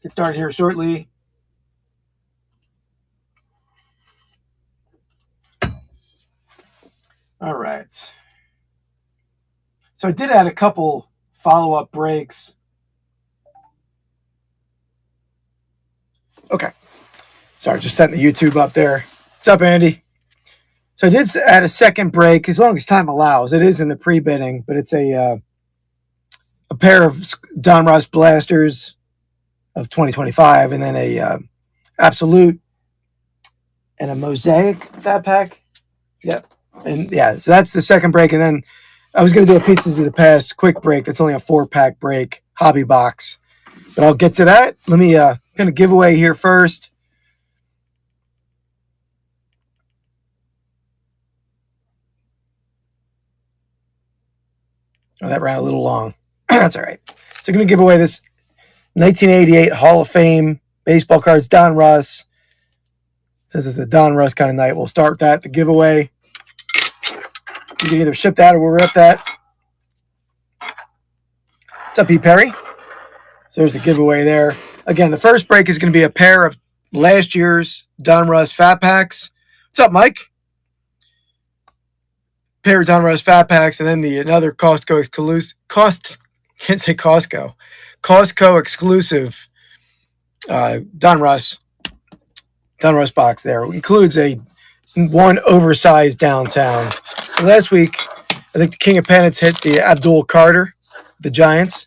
Get started here shortly. All right. So I did add a couple follow-up breaks. Okay. Sorry, just setting the YouTube up there. What's up, Andy? So I did add a second break as long as time allows. It is in the pre-bidding, but it's a pair of Donruss blasters of 2025, and then a absolute and a mosaic fat pack. Yep. And yeah, so that's the second break. And then I was going to do a Pieces of the Past quick break. That's only a 4-pack break, hobby box. But I'll get to that. Let me kind of giveaway here first. Oh, that ran a little long. That's all right. So I'm going to give away this 1988 Hall of Fame baseball cards, Donruss. Since it's a Donruss kind of night, we'll start with that, the giveaway. You can either ship that or we'll rip that. What's up, Pete Perry? So there's a giveaway there. Again, the first break is going to be a pair of last year's Donruss Fat Packs. What's up, Mike? Pair of Donruss Fat Packs, and then another Costco exclusive. Can't say Costco. Costco exclusive Donruss box there. It includes one oversized downtown. So last week, I think the King of Pennants hit the Abdul Carter, the Giants.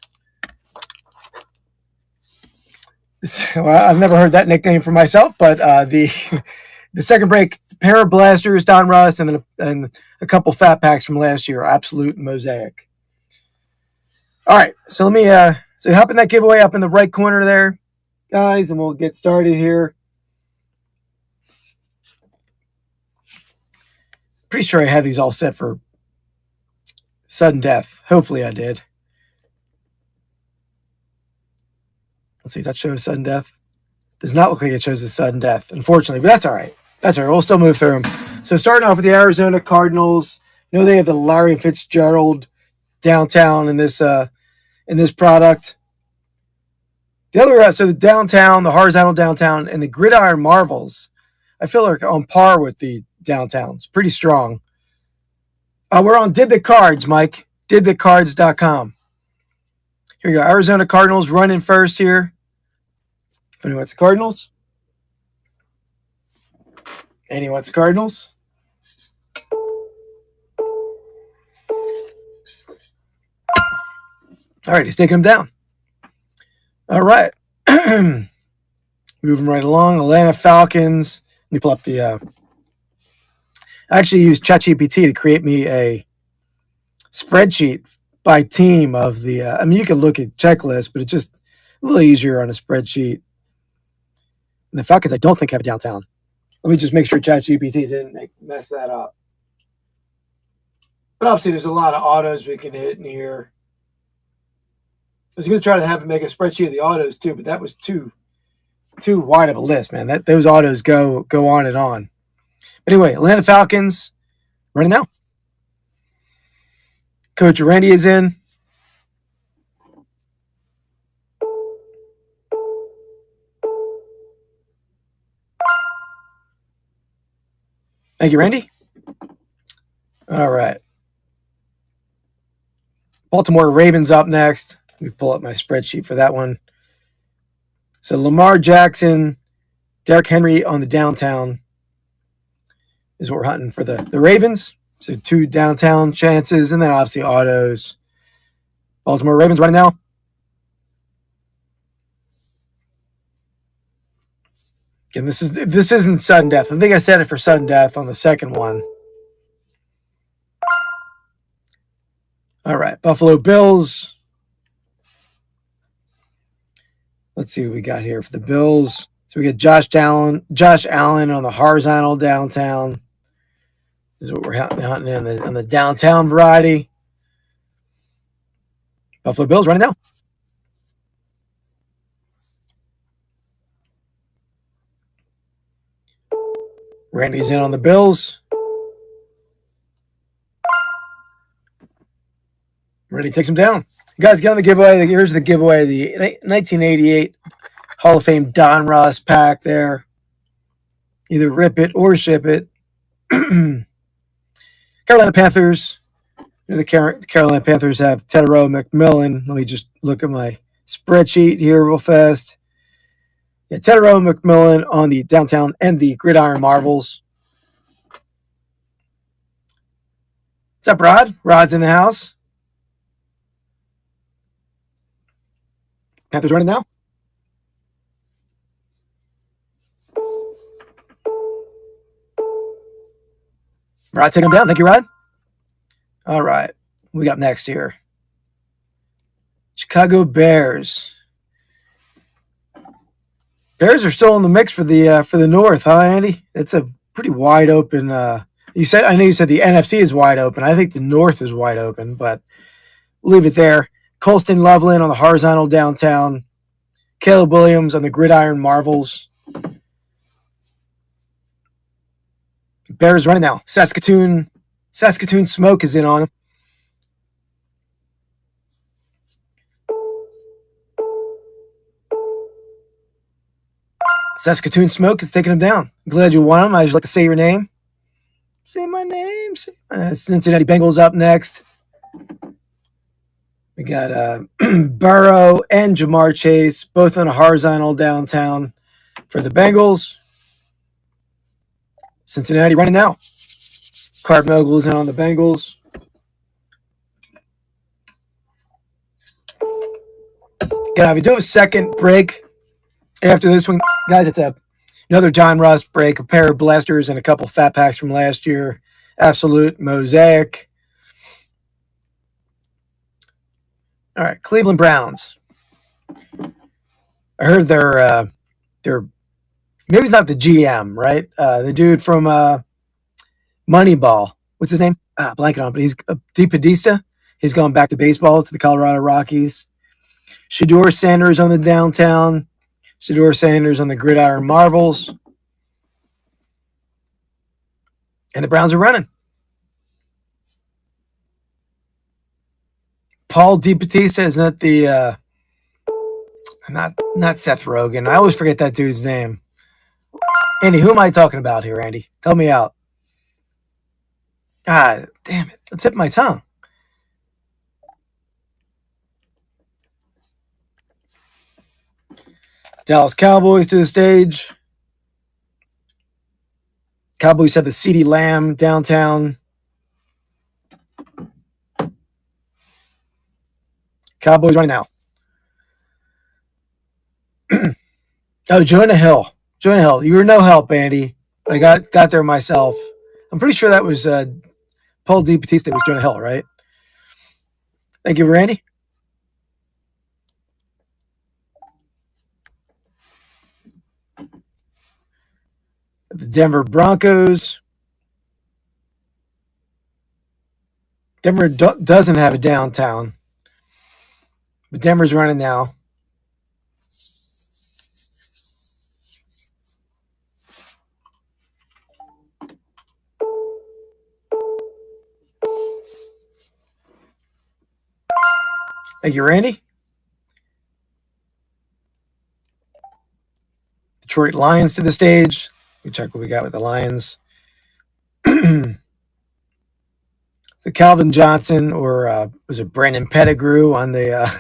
Well, I've never heard that nickname for myself, but the second break, pair of blasters, Donruss, and a couple fat packs from last year, absolute mosaic. All right, so let me so hop in that giveaway up in the right corner there, guys, and we'll get started here. Pretty sure I had these all set for sudden death. Hopefully I did. Let's see, does that show sudden death? Does not look like it shows the sudden death, unfortunately, but that's all right. That's all right. We'll still move through them. So starting off with the Arizona Cardinals, you know they have the Larry Fitzgerald downtown in this product. The other, so the downtown, the horizontal downtown, and the Gridiron Marvels, I feel like on par with the downtowns. Pretty strong. We're on Did the Cards, Mike. DidTheCards.com. Here you go. Arizona Cardinals running first here. If anyone wants the Cardinals. Anyone wants the Cardinals? All right, he's taking them down. All right. Moving right along. Atlanta Falcons. Let me pull up the... I actually used ChatGPT to create me a spreadsheet by team of the... I mean, you can look at checklists, but it's just a little easier on a spreadsheet. And the Falcons, I don't think, have a downtown. Let me just make sure ChatGPT didn't mess that up. But obviously, there's a lot of autos we can hit in here. I was going to try to have it make a spreadsheet of the autos too, but that was too wide of a list, man. Those autos go on and on. But anyway, Atlanta Falcons running now. Coach Randy is in. Thank you, Randy. All right. Baltimore Ravens up next. Let me pull up my spreadsheet for that one. So Lamar Jackson, Derrick Henry on the downtown is what we're hunting for the Ravens. So 2 downtown chances, and then obviously autos. Baltimore Ravens running now. Again, this isn't sudden death. I think I said it for sudden death on the second one. All right, Buffalo Bills. Let's see what we got here for the Bills. So we get Josh Allen on the horizontal downtown. This is what we're hunting on the downtown variety. Buffalo Bills running now. Randy's in on the Bills. Ready takes him down. You guys, get on the giveaway. Here's the giveaway. The 1988 Hall of Fame Donruss pack there. Either rip it or ship it. Carolina Panthers. The Carolina Panthers have Tedero McMillan. Let me just look at my spreadsheet here real fast. Yeah, Tedero McMillan on the downtown and the Gridiron Marvels. What's up, Rod? Rod's in the house. Panthers running now. Rod taking him down. Thank you, Rod. All right. We got next here. Chicago Bears. Bears are still in the mix for the North, huh, Andy? It's a pretty wide open. I know you said the NFC is wide open. I think the North is wide open, but we'll leave it there. Colston Loveland on the horizontal downtown. Caleb Williams on the Gridiron Marvels. Bears running now. Saskatoon Smoke is in on him. Saskatoon Smoke is taking him down. Glad you won him. I just like to say your name. Say my name. Cincinnati Bengals up next. We got Burrow and Jamar Chase, both on a horizontal downtown for the Bengals. Cincinnati running now. Card Mogul is in on the Bengals. Gonna do a second break after this one, guys. It's another Donruss break, a pair of blasters and a couple fat packs from last year. Absolute mosaic. All right, Cleveland Browns. I heard they're maybe it's not the GM, right? The dude from Moneyball. What's his name? Blanking on, but he's DePodesta. He's going back to baseball to the Colorado Rockies. Shedeur Sanders on the downtown. Shedeur Sanders on the Gridiron Marvels. And the Browns are running. Paul DePodesta, isn't that the not Seth Rogen? I always forget that dude's name. Andy, who am I talking about here, Andy? Tell me out. God damn it. The tip of my tongue. Dallas Cowboys to the stage. Cowboys have the CeeDee Lamb downtown. Cowboys running now. Oh, Jonah Hill. Jonah Hill. You were no help, Andy. But I got there myself. I'm pretty sure that was Paul DePodesta was Jonah Hill, right? Thank you, Randy. The Denver Broncos. Denver doesn't have a downtown. But Denver's running now. Thank you, Randy. Detroit Lions to the stage. Let me check what we got with the Lions. The Calvin Johnson, or was it Brandon Pettigrew on the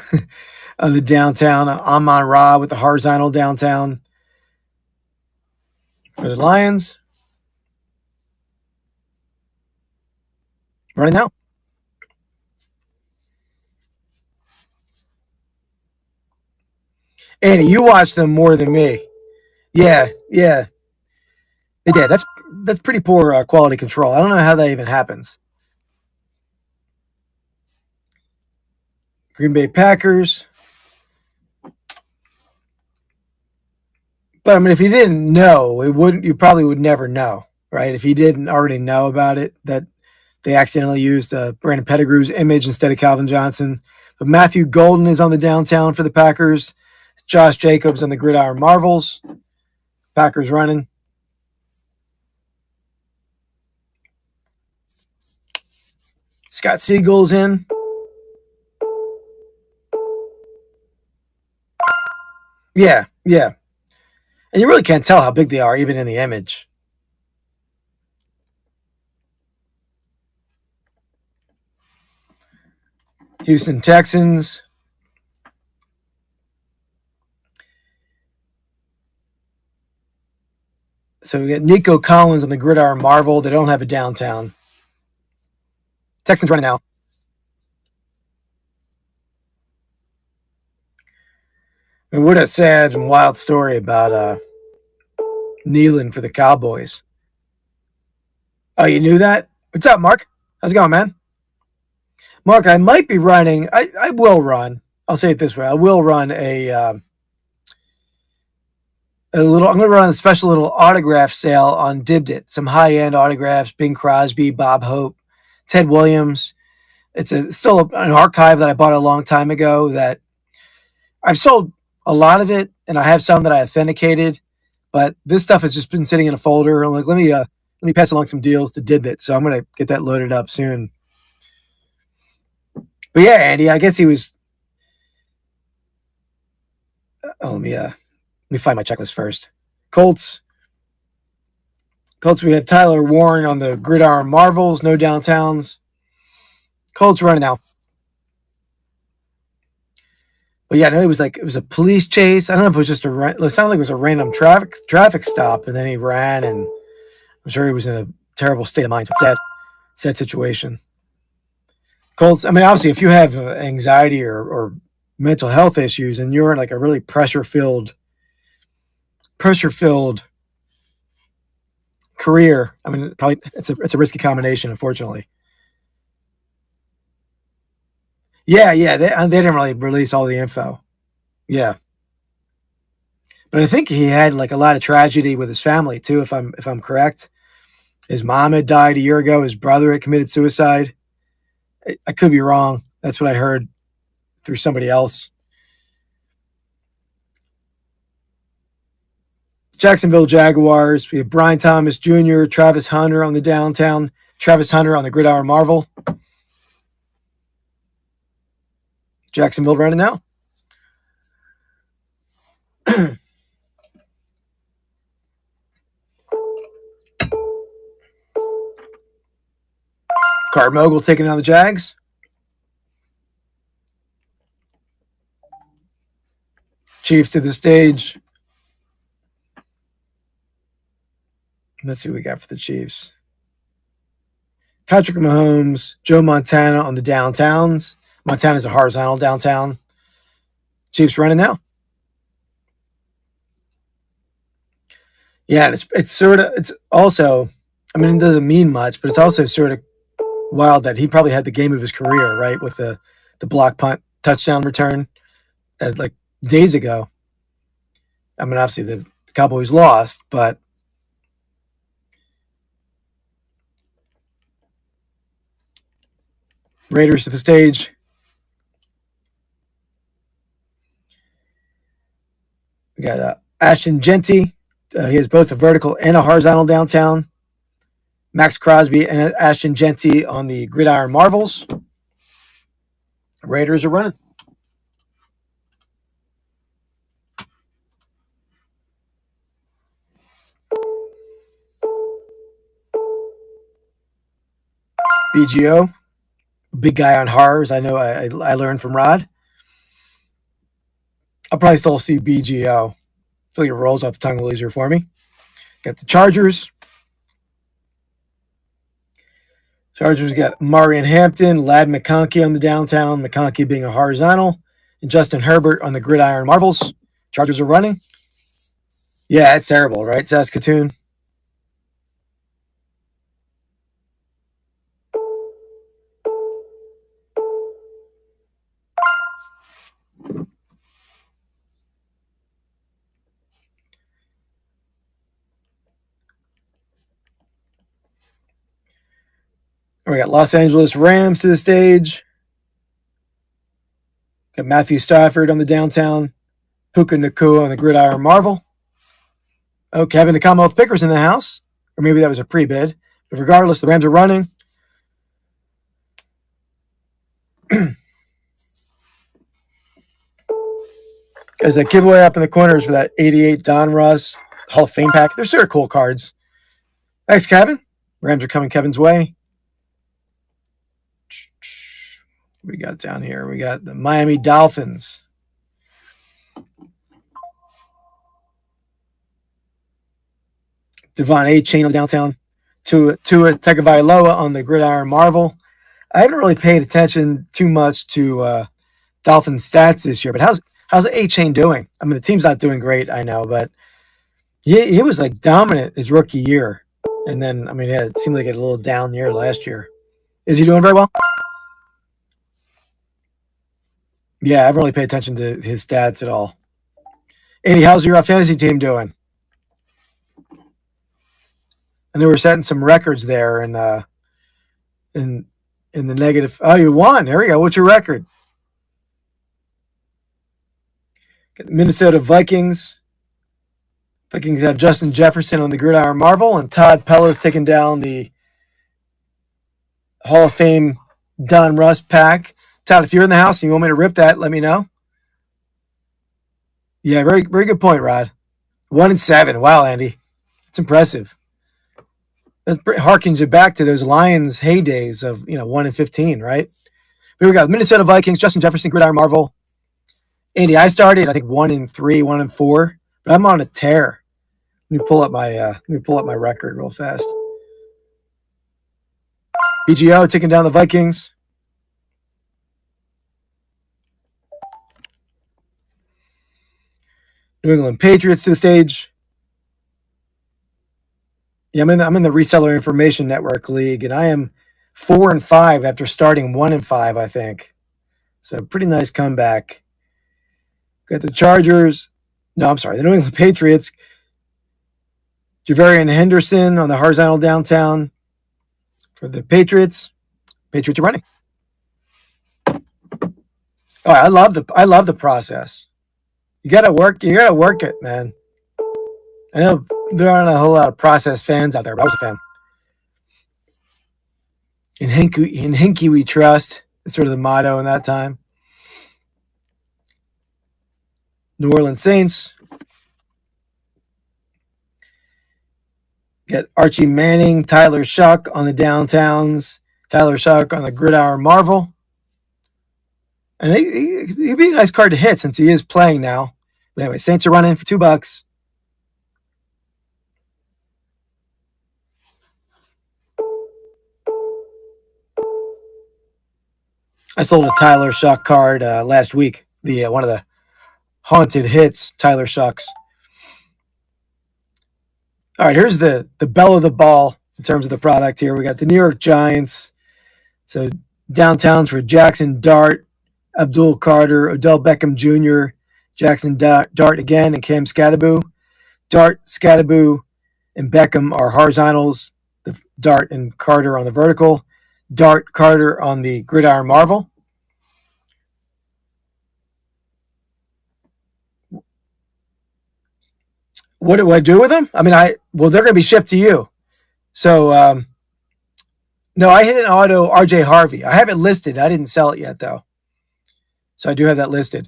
on the downtown? Amon Ra with the horizontal downtown for the Lions. Running now. Andy, you watch them more than me. Yeah. They did. That's pretty poor quality control. I don't know how that even happens. Green Bay Packers. But I mean, if you didn't know, you probably would never know, right? If you didn't already know about it, that they accidentally used Brandon Pettigrew's image instead of Calvin Johnson. But Matthew Golden is on the downtown for the Packers. Josh Jacobs on the Gridiron Marvels. Packers running. Scott Siegel's in. Yeah. Yeah. And you really can't tell how big they are, even in the image. Houston Texans. So we got Nico Collins on the Gridiron Marvel. They don't have a downtown. Texans running now. I mean, what a sad and wild story about Nealon for the Cowboys. Oh, you knew that? What's up, Mark? How's it going, man? Mark, I might be running. I will run. I'll say it this way. I will run a little. I'm going to run a special little autograph sale on Dibdit. Some high end autographs: Bing Crosby, Bob Hope, Ted Williams. It's still an archive that I bought a long time ago. That I've sold a lot of it, and I have some that I authenticated. But this stuff has just been sitting in a folder. I'm like, let me pass along some deals to Dibdit. So I'm going to get that loaded up soon. But yeah, Andy, I guess he was. Oh, let me find my checklist first. Colts. We have Tyler Warren on the Gridiron Marvels, no downtowns. Colts running now. But yeah, no, it was a police chase. I don't know if it was just it sounded like it was a random traffic stop, and then he ran, and I'm sure he was in a terrible state of mind. Sad situation. Colts. I mean, obviously, if you have anxiety or mental health issues, and you're in like a really pressure filled career, I mean, probably it's a risky combination, unfortunately. Yeah, they didn't really release all the info. Yeah, but I think he had like a lot of tragedy with his family too. If I'm correct, his mom had died a year ago. His brother had committed suicide. I could be wrong. That's what I heard through somebody else. Jacksonville Jaguars. We have Brian Thomas Jr., Travis Hunter on the downtown, Travis Hunter on the Gridiron Marvel. Jacksonville running now. Card Mogul taking on the Jags. Chiefs to the stage. Let's see what we got for the Chiefs. Patrick Mahomes, Joe Montana on the downtowns. Montana's a horizontal downtown. Chiefs running now. Yeah, it's also, I mean, it doesn't mean much, but it's also sort of wild that he probably had the game of his career, right, with the block punt touchdown return like days ago. I mean, obviously the Cowboys lost, but Raiders to the stage. We got Ashton Genty. He has both a vertical and a horizontal downtown. Max Crosby and Ashton Genty on the Gridiron Marvels. Raiders are running. BGO, big guy on horrors. I know I learned from Rod. I'll probably still see BGO. I feel like it rolls off the tongue a little easier for me. Got the Chargers. Chargers got Marion Hampton, Ladd McConkey on the downtown, McConkey being a horizontal, and Justin Herbert on the Gridiron Marvels. Chargers are running. Yeah, it's terrible, right, Saskatoon? We got Los Angeles Rams to the stage. Got Matthew Stafford on the downtown. Puka Nacua on the Gridiron Marvel. Oh, Kevin the Commonwealth Picker's in the house. Or maybe that was a pre-bid. But regardless, the Rams are running. There's that giveaway up in the corners for that 88 Donruss Hall of Fame pack. They're sort of cool cards. Thanks, Kevin. Rams are coming Kevin's way. What we got down here? We got the Miami Dolphins. Devon A. Chain on downtown. Tua Tagovailoa on the Gridiron Marvel. I haven't really paid attention too much to Dolphin stats this year, but how's A. Chain doing? I mean, the team's not doing great, I know, but he was like dominant his rookie year. And then, I mean, yeah, it seemed like a little down year last year. Is he doing very well? Yeah, I haven't really paid attention to his stats at all. Andy, how's your fantasy team doing? And they were setting some records there in the negative. Oh, you won. There we go. What's your record? Minnesota Vikings. Vikings have Justin Jefferson on the Gridiron Marvel, and Todd Pella's taking down the Hall of Fame Donruss pack. Todd, if you're in the house and you want me to rip that, let me know. Yeah, very, very good point, Rod. 1-7. Wow, Andy. That's impressive. That harkens you back to those Lions heydays of 1-15, right? Here we go. Minnesota Vikings, Justin Jefferson, Gridiron Marvel. Andy, I started I think 1-3, 1-4, but I'm on a tear. Let me pull up my record real fast. BGO taking down the Vikings. New England Patriots to the stage. Yeah, I'm in the Reseller Information Network League, and I am 4-5 after starting 1-5, I think. So pretty nice comeback. Got the Chargers. No, I'm sorry, the New England Patriots. Javarian Henderson on the horizontal downtown for the Patriots. Patriots are running. Oh, I love the process. You gotta work it, man. I know there aren't a whole lot of process fans out there, but I was a fan. In Hinkie we trust. That's sort of the motto in that time. New Orleans Saints. Get Archie Manning, Tyler Shuck on the downtowns, Tyler Shuck on the Gridiron Marvel. And he'd be a nice card to hit since he is playing now. But anyway, Saints are running for $2. I sold a Tyler Shuck card last week. The one of the haunted hits, Tyler Shucks. All right, here's the bell of the ball in terms of the product here. We got the New York Giants. So downtowns for Jackson Dart, Abdul Carter, Odell Beckham Jr., Jackson Dart again, and Cam Scattaboo. Dart, Scattaboo, and Beckham are horizontals. The Dart and Carter on the vertical. Dart, Carter on the Gridiron Marvel. What do I do with them? I mean, they're going to be shipped to you. So, no, I hit an auto RJ Harvey. I have it listed. I didn't sell it yet, though. So I do have that listed.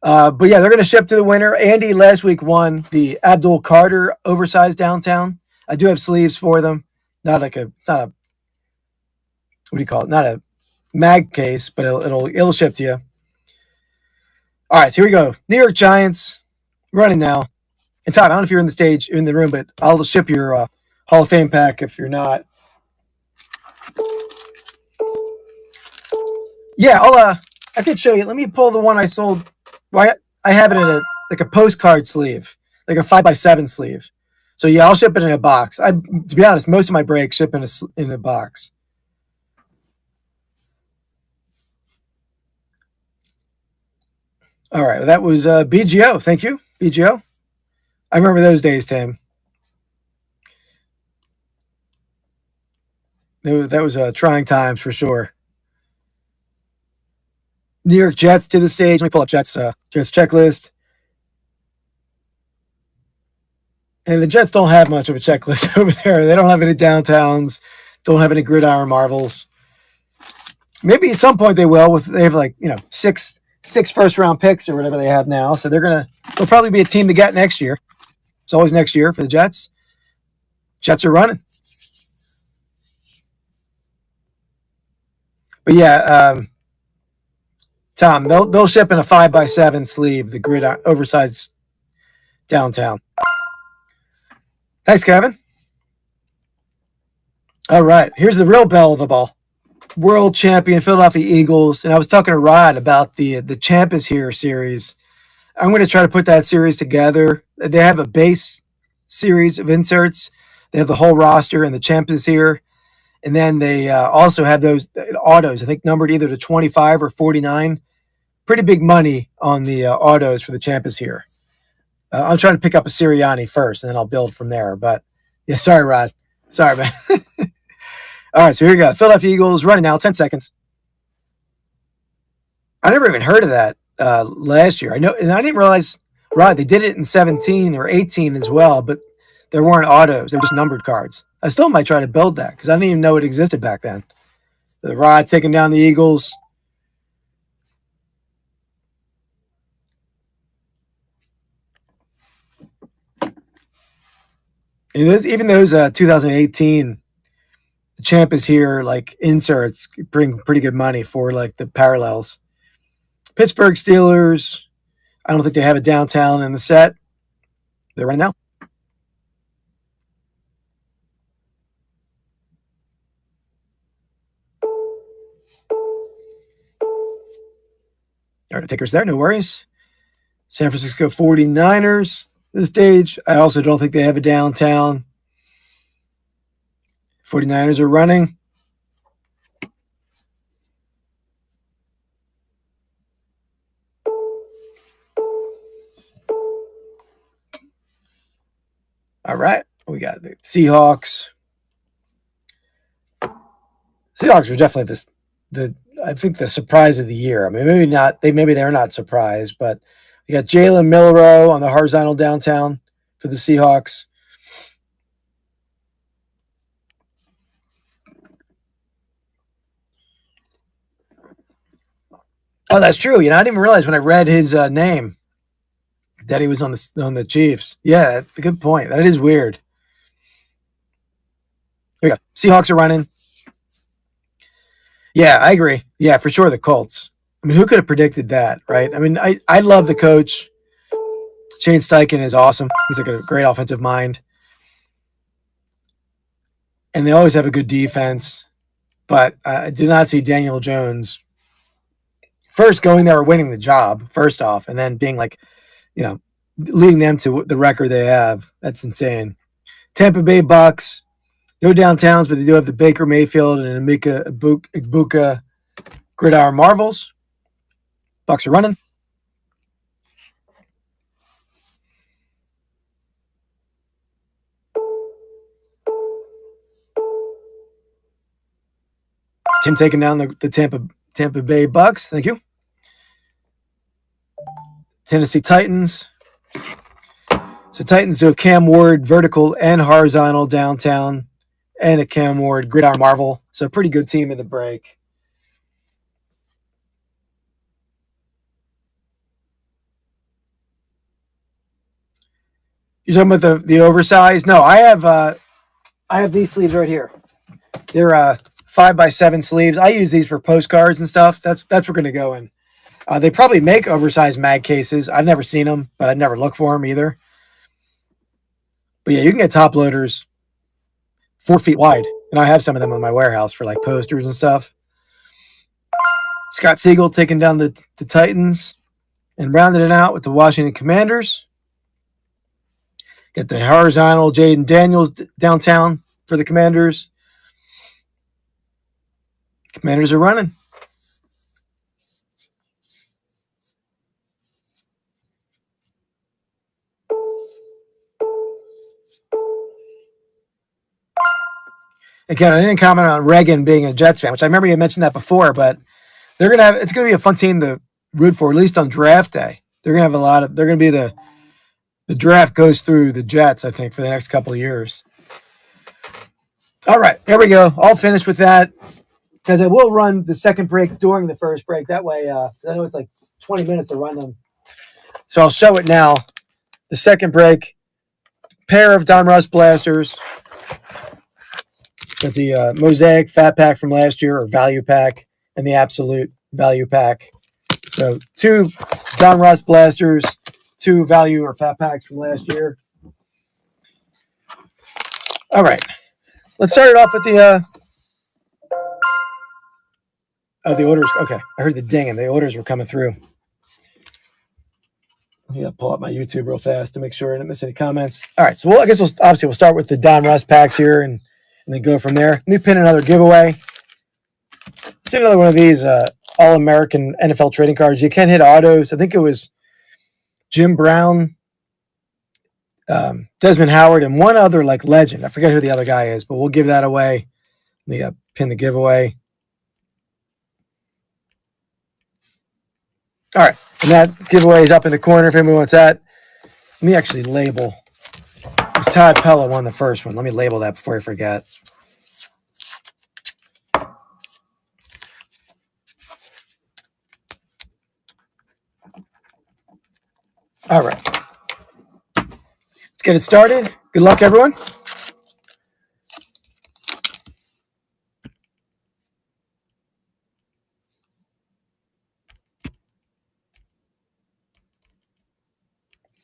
But yeah, they're going to ship to the winner. Andy last week won the Abdul Carter oversized downtown. I do have sleeves for them. It's not a, what do you call it? Not a mag case, but it'll ship to you. All right, so here we go. New York Giants running now. And Todd, I don't know if you're in the room, but I'll ship your Hall of Fame pack if you're not. Yeah, I could show you. Let me pull the one I sold. Well, I have it in a postcard sleeve, like a 5x7 sleeve. So yeah, I'll ship it in a box. To be honest, most of my breaks ship in a box. All right, that was BGO. Thank you, BGO. I remember those days, Tim. That was trying times for sure. New York Jets to the stage. Let me pull up Jets checklist. And the Jets don't have much of a checklist over there. They don't have any downtowns. Don't have any Gridiron Marvels. Maybe at some point they will. They have 6 6 first-round picks or whatever they have now. So they'll probably be a team to get next year. It's always next year for the Jets. Jets are running. But yeah, Tom, they'll ship in a 5x7 sleeve, the grid oversized downtown. Thanks, Kevin. All right, here's the real belle of the ball. World champion Philadelphia Eagles. And I was talking to Rod about the Champ is Here series. I'm going to try to put that series together. They have a base series of inserts. They have the whole roster and the Champ is Here. And then they also have those autos, I think numbered either to 25 or 49. Pretty big money on the autos for the Champ is Here. I'm trying to pick up a Sirianni first, and then I'll build from there. But, yeah, sorry, Rod. Sorry, man. All right, so here we go. Philadelphia Eagles running now, 10 seconds. I never even heard of that last year. I know, and I didn't realize, Rod, they did it in 17 or 18 as well, but there weren't autos. They were just numbered cards. I still might try to build that because I didn't even know it existed back then. The Rod taking down the Eagles. Even those 2018 the Champ is Here, like inserts bring pretty good money for like the parallels. Pittsburgh Steelers. I don't think they have a downtown in the set. They're right now. All right, takers there, no worries. San Francisco 49ers. This stage, I also don't think they have a downtown. 49ers are running. All right, we got the Seahawks. Seahawks are definitely I think the surprise of the year. I mean, maybe not. Maybe they're not surprised, but we got Jalen Milroe on the horizontal downtown for the Seahawks. Oh, that's true. I didn't even realize when I read his name that he was on the Chiefs. Yeah, good point. That is weird. Here we go. Seahawks are running. Yeah, I agree. Yeah, for sure, the Colts. I mean, who could have predicted that, right? I mean, I love the coach. Shane Steichen is awesome. He's like a great offensive mind. And they always have a good defense. But I did not see Daniel Jones first going there or winning the job, first off, and then being like, leading them to the record they have. That's insane. Tampa Bay Bucks, no downtowns, but they do have the Baker Mayfield and Emeka Egbuka Gridiron Marvels. Bucks are running. Tim taking down the Tampa Bay Bucks. Thank you. Tennessee Titans. So Titans do have Cam Ward vertical and horizontal downtown and a Cam Ward Gridiron Marvel. So pretty good team in the break. You're talking about the oversized? No, I have these sleeves right here. They're 5x7 sleeves. I use these for postcards and stuff. That's where we're going to go in. They probably make oversized mag cases. I've never seen them, but I'd never look for them either. But yeah, you can get top loaders 4 feet wide. And I have some of them in my warehouse for like posters and stuff. Scott Siegel taking down the Titans and rounding it out with the Washington Commanders. Get the horizontal Jaden Daniels downtown for the Commanders. Commanders are running. Again, I didn't comment on Reagan being a Jets fan, which I remember you mentioned that before, but it's gonna be a fun team to root for, at least on draft day. They're gonna be the draft goes through the Jets, I think, for the next couple of years. All right, here we go. I'll finish with that because I will run the second break during the first break. That way, I know it's like 20 minutes to run them. So I'll show it now. The second break, pair of Donruss blasters with the Mosaic Fat Pack from last year, or Value Pack, and the Absolute Value Pack. So 2 Donruss blasters, 2 Value or Fat Packs from last year. All right. Let's start it off with the the orders. Okay, I heard the ding and the orders were coming through. Let me pull up my YouTube real fast to make sure I didn't miss any comments. All right, so I guess we'll start with the Donruss packs here and then go from there. Let me pin another giveaway. See another one of these All-American NFL trading cards. You can't hit autos. I think it was Jim Brown, Desmond Howard, and one other like legend. I forget who the other guy is, but we'll give that away. Let me pin the giveaway. All right, and that giveaway is up in the corner if anyone wants that. Let me actually label. It was Todd Pella won the first one. Let me label that before I forget. All right. Let's get it started. Good luck, everyone.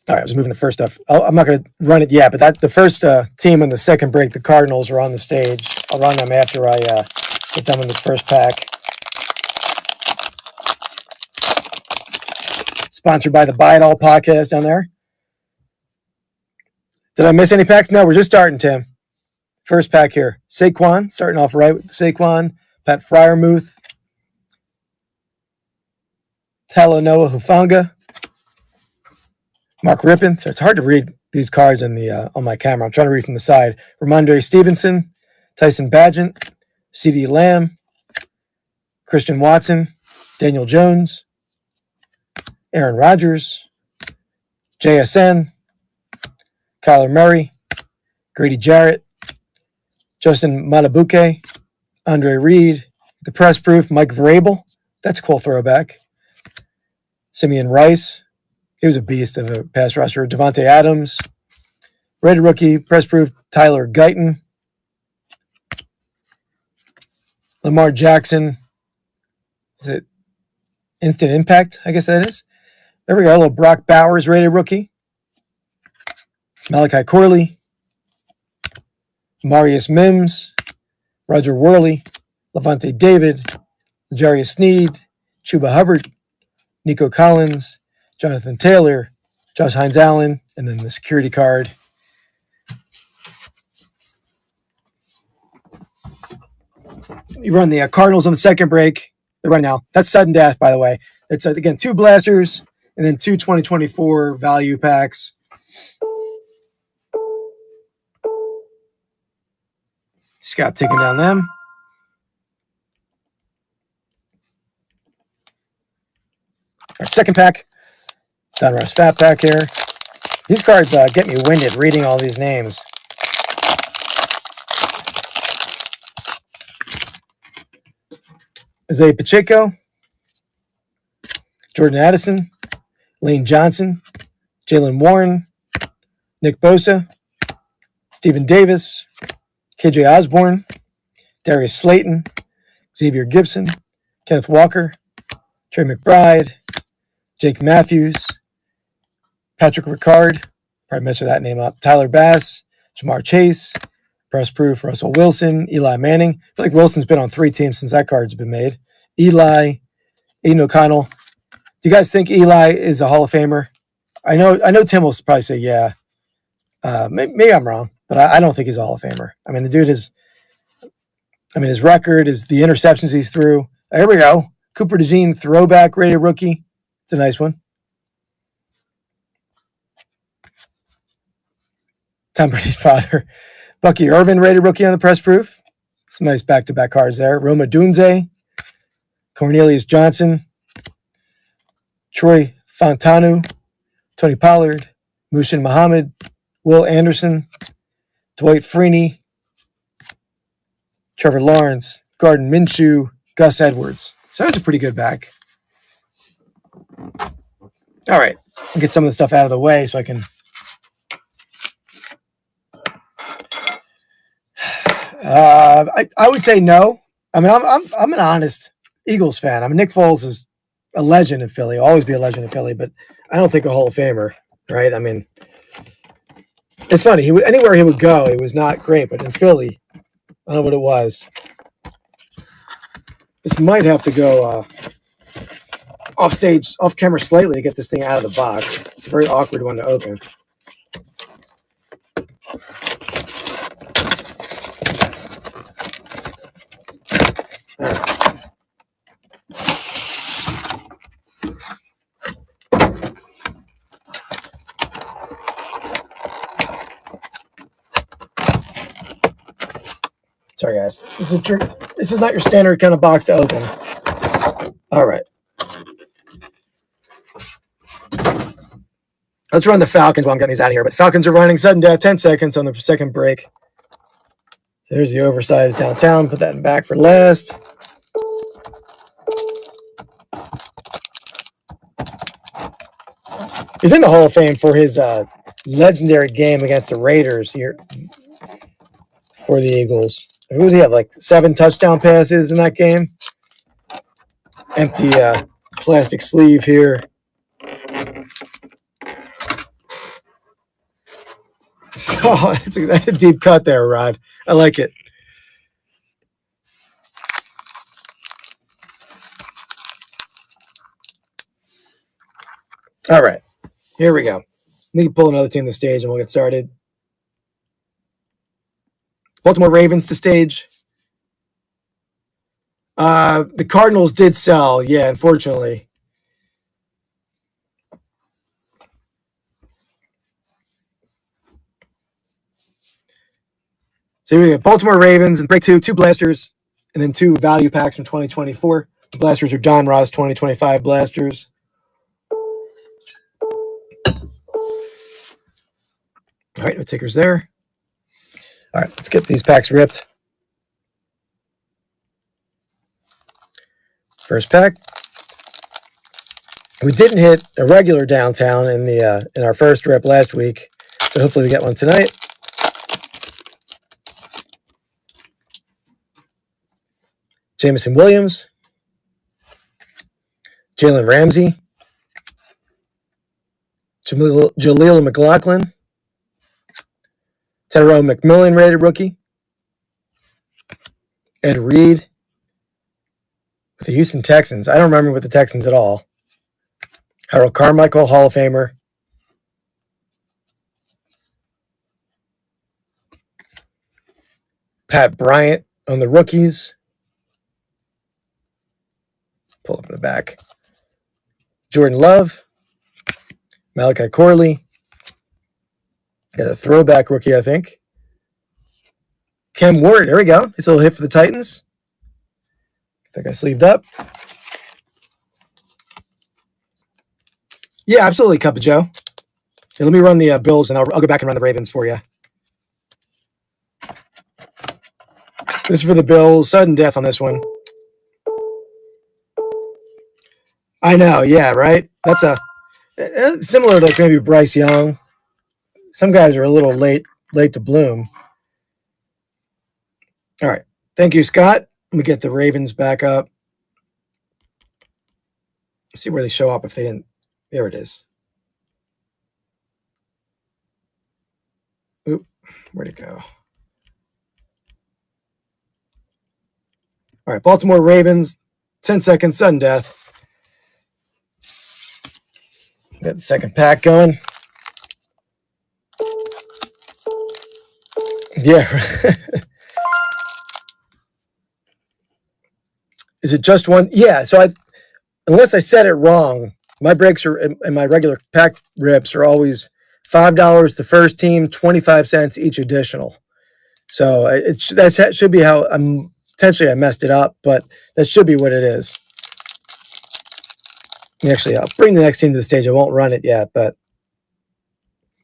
All right, I was moving the first stuff. I'm not going to run it yet, but the first team on the second break, the Cardinals, are on the stage. I'll run them after I get done with this first pack. Sponsored by the Buy It All podcast down there. Did I miss any packs? No, we're just starting, Tim. First pack here. Saquon, starting off right with Saquon. Pat Fryermuth. Talanoa Hufanga. Mark Rippon. So it's hard to read these cards on my camera. I'm trying to read from the side. Ramondre Stevenson, Tyson Bagent, CeeDee Lamb, Christian Watson, Daniel Jones, Aaron Rodgers, JSN, Kyler Murray, Grady Jarrett, Justin Matabuke, Andre Reed, the press proof, Mike Vrabel. That's a cool throwback. Simeon Rice. He was a beast of a pass rusher. Devontae Adams. Rated rookie, press proof, Tyler Guyton. Lamar Jackson. Is it Instant Impact? I guess that is. There we go. A little Brock Bowers, rated rookie. Malachi Corley. Marius Mims. Roger Worley. Levante David. Jarius Sneed. Chuba Hubbard. Nico Collins. Jonathan Taylor, Josh Hines-Allen, and then the security card. You run the Cardinals on the second break. They're running now. That's sudden death, by the way. It's, again, 2 blasters and then 2 2024 value packs. Scott taking down them. All right, second pack. Donruss Fat Pack here. These cards get me winded reading all these names. Isaiah Pacheco, Jordan Addison, Lane Johnson, Jalen Warren, Nick Bosa, Stephen Davis, KJ Osborne, Darius Slayton, Xavier Gibson, Kenneth Walker, Trey McBride, Jake Matthews, Patrick Ricard, probably messed that name up, Tyler Bass, Jamar Chase, press proof, Russell Wilson, Eli Manning. I feel like Wilson's been on 3 teams since that card's been made. Eli, Aiden O'Connell. Do you guys think Eli is a Hall of Famer? I know Tim will probably say yeah. Maybe I'm wrong, but I don't think he's a Hall of Famer. I mean, the dude is, his record is the interceptions he's threw. Here we go. Cooper DeJean, throwback rated rookie. It's a nice one. Tom Brady's father. Bucky Irvin, rated rookie on the press proof. Some nice back-to-back cards there. Roma Dunze. Cornelius Johnson. Troy Fontanu. Tony Pollard. Mushin Muhammad. Will Anderson. Dwight Freeney. Trevor Lawrence. Gardner Minshew. Gus Edwards. So that's a pretty good back. All right, I'll get some of the stuff out of the way so I can. I would say no. I mean, I'm an honest Eagles fan. I mean, Nick Foles is a legend in Philly. He'll always be a legend in Philly, but I don't think a Hall of Famer, right? I mean, it's funny. He would anywhere he would go, it was not great, but in Philly, I don't know what it was. This might have to go off stage, off camera slightly to get this thing out of the box. It's a very awkward one to open. Sorry, guys. This is not your standard kind of box to open. All right. Let's run the Falcons while I'm getting these out of here. But Falcons are running sudden death, 10 seconds on the second break. There's the oversized downtown. Put that in back for last. He's in the Hall of Fame for his legendary game against the Raiders here for the Eagles. Who did he have? Like 7 touchdown passes in that game. Empty plastic sleeve here. Oh, that's a deep cut there, Rod. I like it. All right, here we go. Let me pull another team to stage and we'll get started. Baltimore Ravens to stage. The Cardinals did sell, yeah, unfortunately. So here we go. Baltimore Ravens and break two blasters, and then 2 value packs from 2024. The blasters are Donruss 2025 blasters. All right, no takers there. All right, let's get these packs ripped. First pack. We didn't hit a regular downtown in our first rip last week, so hopefully we get one tonight. Jameson Williams, Jalen Ramsey, Jaleel McLaughlin, Tyrone McMillan, rated rookie, Ed Reed with the Houston Texans. I don't remember with the Texans at all. Harold Carmichael, Hall of Famer. Pat Bryant on the rookies. Pull up the back. Jordan Love. Malachi Corley. Got a throwback rookie, I think. Cam Ward. There we go. It's a little hit for the Titans. Get that guy sleeved up. Yeah, absolutely, Cup of Joe. Hey, let me run the Bills, and I'll go back and run the Ravens for you. This is for the Bills. Sudden death on this one. I know, yeah, right? That's a similar to like maybe Bryce Young. Some guys are a little late to bloom. All right. Thank you, Scott. Let me get the Ravens back up. See where they show up if they didn't. There it is. Oop, where'd it go? All right, Baltimore Ravens, 10 seconds, sudden death. Got the second pack going. Yeah. Is it just one? Yeah, so unless I said it wrong, my breaks are and my regular pack rips are always $5 the first team, 25 cents each additional. So that should be how potentially I messed it up, but that should be what it is. Actually, I'll bring the next team to the stage. I won't run it yet, but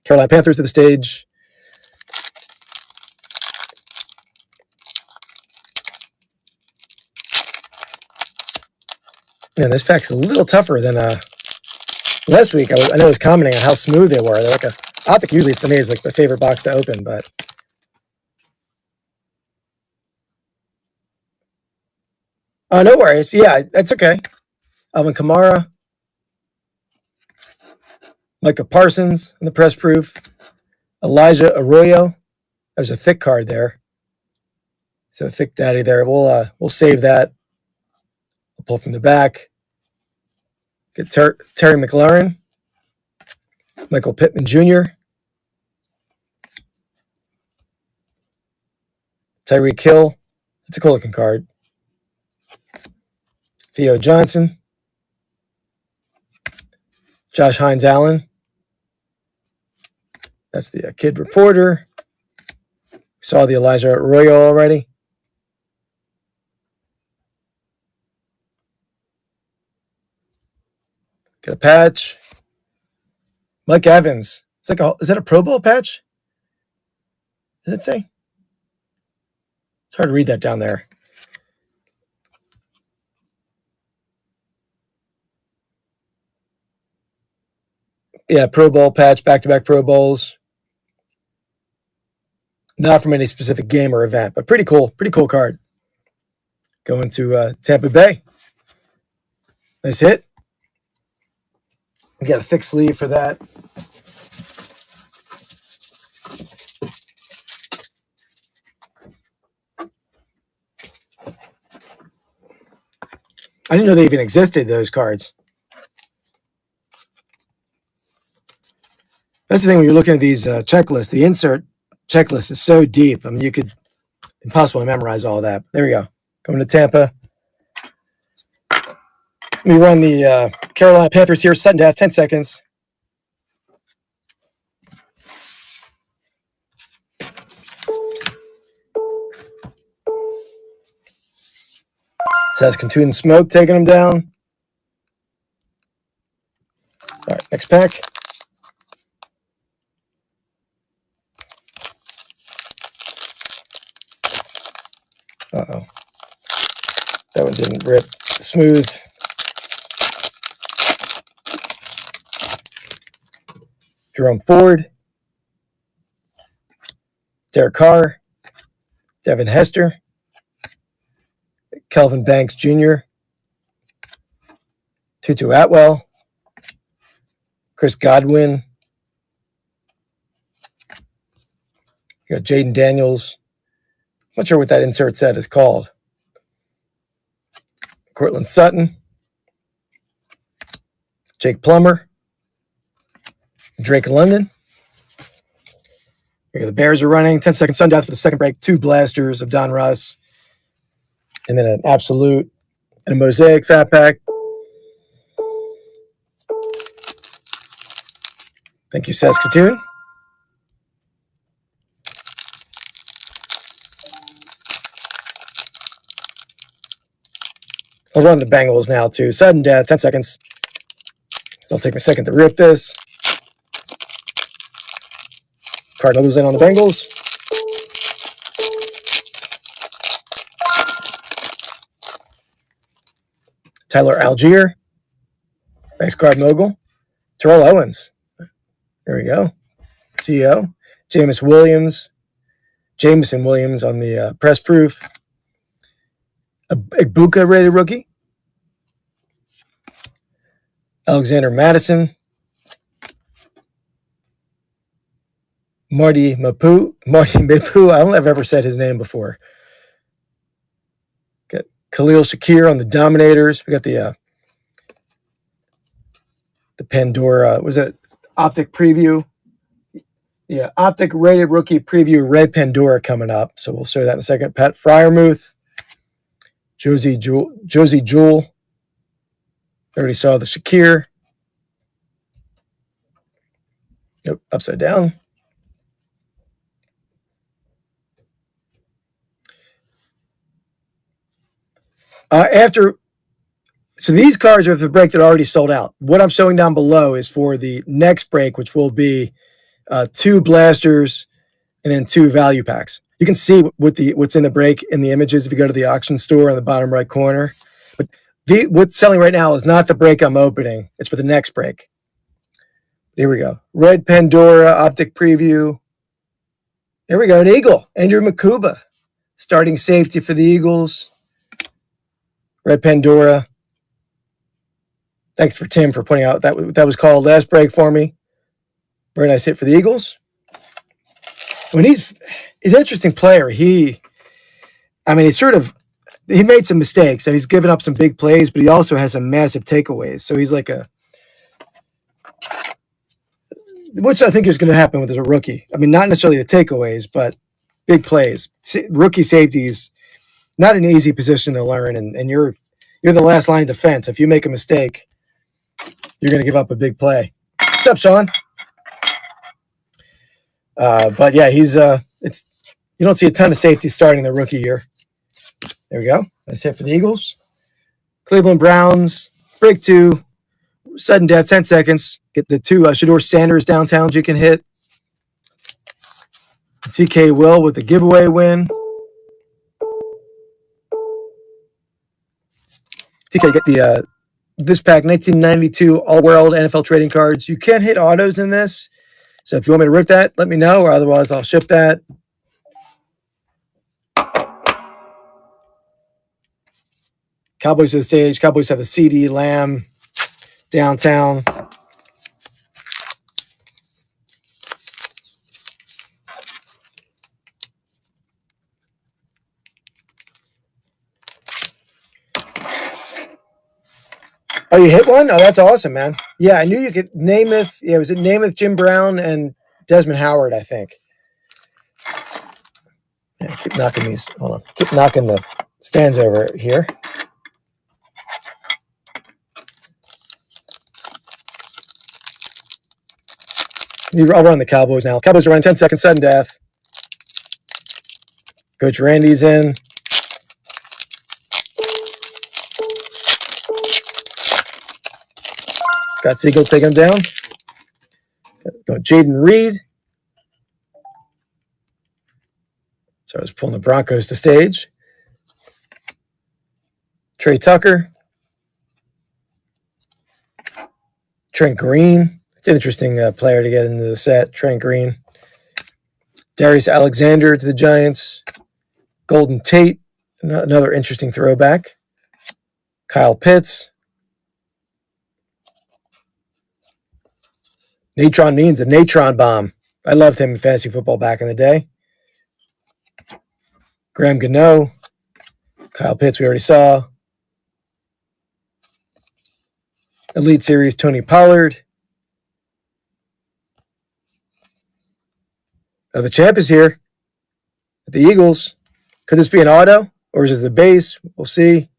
Carolina Panthers to the stage. Man, this pack's a little tougher than Last week, I know I was commenting on how smooth they were. They're like Optic usually for me is like my favorite box to open, but oh, no worries. Yeah, that's okay. Alvin Kamara, Micah Parsons in the press proof, Elijah Arroyo. There's a thick card there. So thick daddy there. We'll save that. We'll pull from the back. Get Terry McLaurin, Michael Pittman Jr., Tyreek Hill. That's a cool looking card. Theo Johnson, Josh Hines Allen. That's the kid reporter. We saw the Elijah Arroyo already. Get a patch. Mike Evans. Is that a Pro Bowl patch? Does it say? It's hard to read that down there. Yeah, Pro Bowl patch, back-to-back Pro Bowls. Not from any specific game or event, but pretty cool card. Going to Tampa Bay. Nice hit. We got a thick sleeve for that. I didn't know they even existed, those cards. That's the thing when you're looking at these checklists. The insert checklist is so deep. I mean, you could impossible to memorize all that. There we go. Going to Tampa. We run the Carolina Panthers here. Sudden death, 10 seconds. Saskatoon Smoke taking them down. All right, next pack. Uh-oh. That one didn't rip smooth. Jerome Ford. Derek Carr. Devin Hester. Kelvin Banks Jr. Tutu Atwell. Chris Godwin. You got Jaden Daniels. Not sure what that insert set is called. Cortland Sutton. Jake Plummer. Drake London. Here the Bears are running. 10-second sundown for the second break. 2 blasters of Donruss. And then an absolute and a mosaic fat pack. Thank you, Saskatoon. I'll run the Bengals now, too. Sudden death, 10 seconds. So I'll take a second to rip this. Cardinals in on the Bengals. Tyler Algier. Thanks, Card Mogul. Terrell Owens. There we go. T.O. Jameson Williams on the press proof. A Ibuka rated rookie. Alexander Madison. Marty Mapu. I don't think I've ever said his name before. Got Khalil Shakir on the Dominators. We got the Pandora. Was that Optic preview? Yeah, Optic rated rookie preview Red Pandora coming up. So we'll show that in a second. Pat Fryermuth. Josie Jewell. Already saw the Shakir. Nope, upside down. So these cards are for the break that are already sold out. What I'm showing down below is for the next break, which will be 2 blasters and then 2 value packs. You can see what's in the break in the images if you go to the auction store on the bottom right corner. But what's selling right now is not the break I'm opening. It's for the next break. Here we go. Red Pandora, optic preview. There we go, an Eagle. Andrew Makuba, starting safety for the Eagles. Red Pandora. Thanks for Tim for pointing out that was called last break for me. Very nice hit for the Eagles. When he's an interesting player. He made some mistakes. He's given up some big plays, but he also has some massive takeaways. So he's like which I think is going to happen with a rookie. I mean, not necessarily the takeaways, but big plays. Rookie safety is not an easy position to learn, and you're the last line of defense. If you make a mistake, you're going to give up a big play. What's up, Sean? But yeah, you don't see a ton of safety starting the rookie year. There we go. That's it for the Eagles. Cleveland Browns, break 2, sudden death, 10 seconds. Get the 2 Shador Sanders downtowns you can hit. TK Will with a giveaway win. TK, get the this pack, 1992 All-World NFL Trading Cards. You can't hit autos in this. So if you want me to rip that, let me know, or otherwise I'll ship that. Cowboys to the stage. Cowboys have the CD Lamb downtown. Oh, you hit one? Oh, that's awesome, man. Yeah, I knew you could. Namath. Yeah, was it Namath, Jim Brown, and Desmond Howard, I think. Yeah, keep knocking these. Hold on. Keep knocking the stands over here. I'll run the Cowboys now. Cowboys are running 10 seconds, sudden death. Coach Randy's in. Scott Siegel taking him down. Going Jaden Reed. So I was pulling the Broncos to stage. Trey Tucker. Trent Green. It's an interesting player to get into the set. Trent Green. Darius Alexander to the Giants. Golden Tate. Another interesting throwback. Kyle Pitts. Natron Means, the Natron Bomb. I loved him in fantasy football back in the day. Graham Gano. Kyle Pitts, we already saw. Elite Series, Tony Pollard. Oh, the champ is here. The Eagles. Could this be an auto? Or is it the base? We'll see.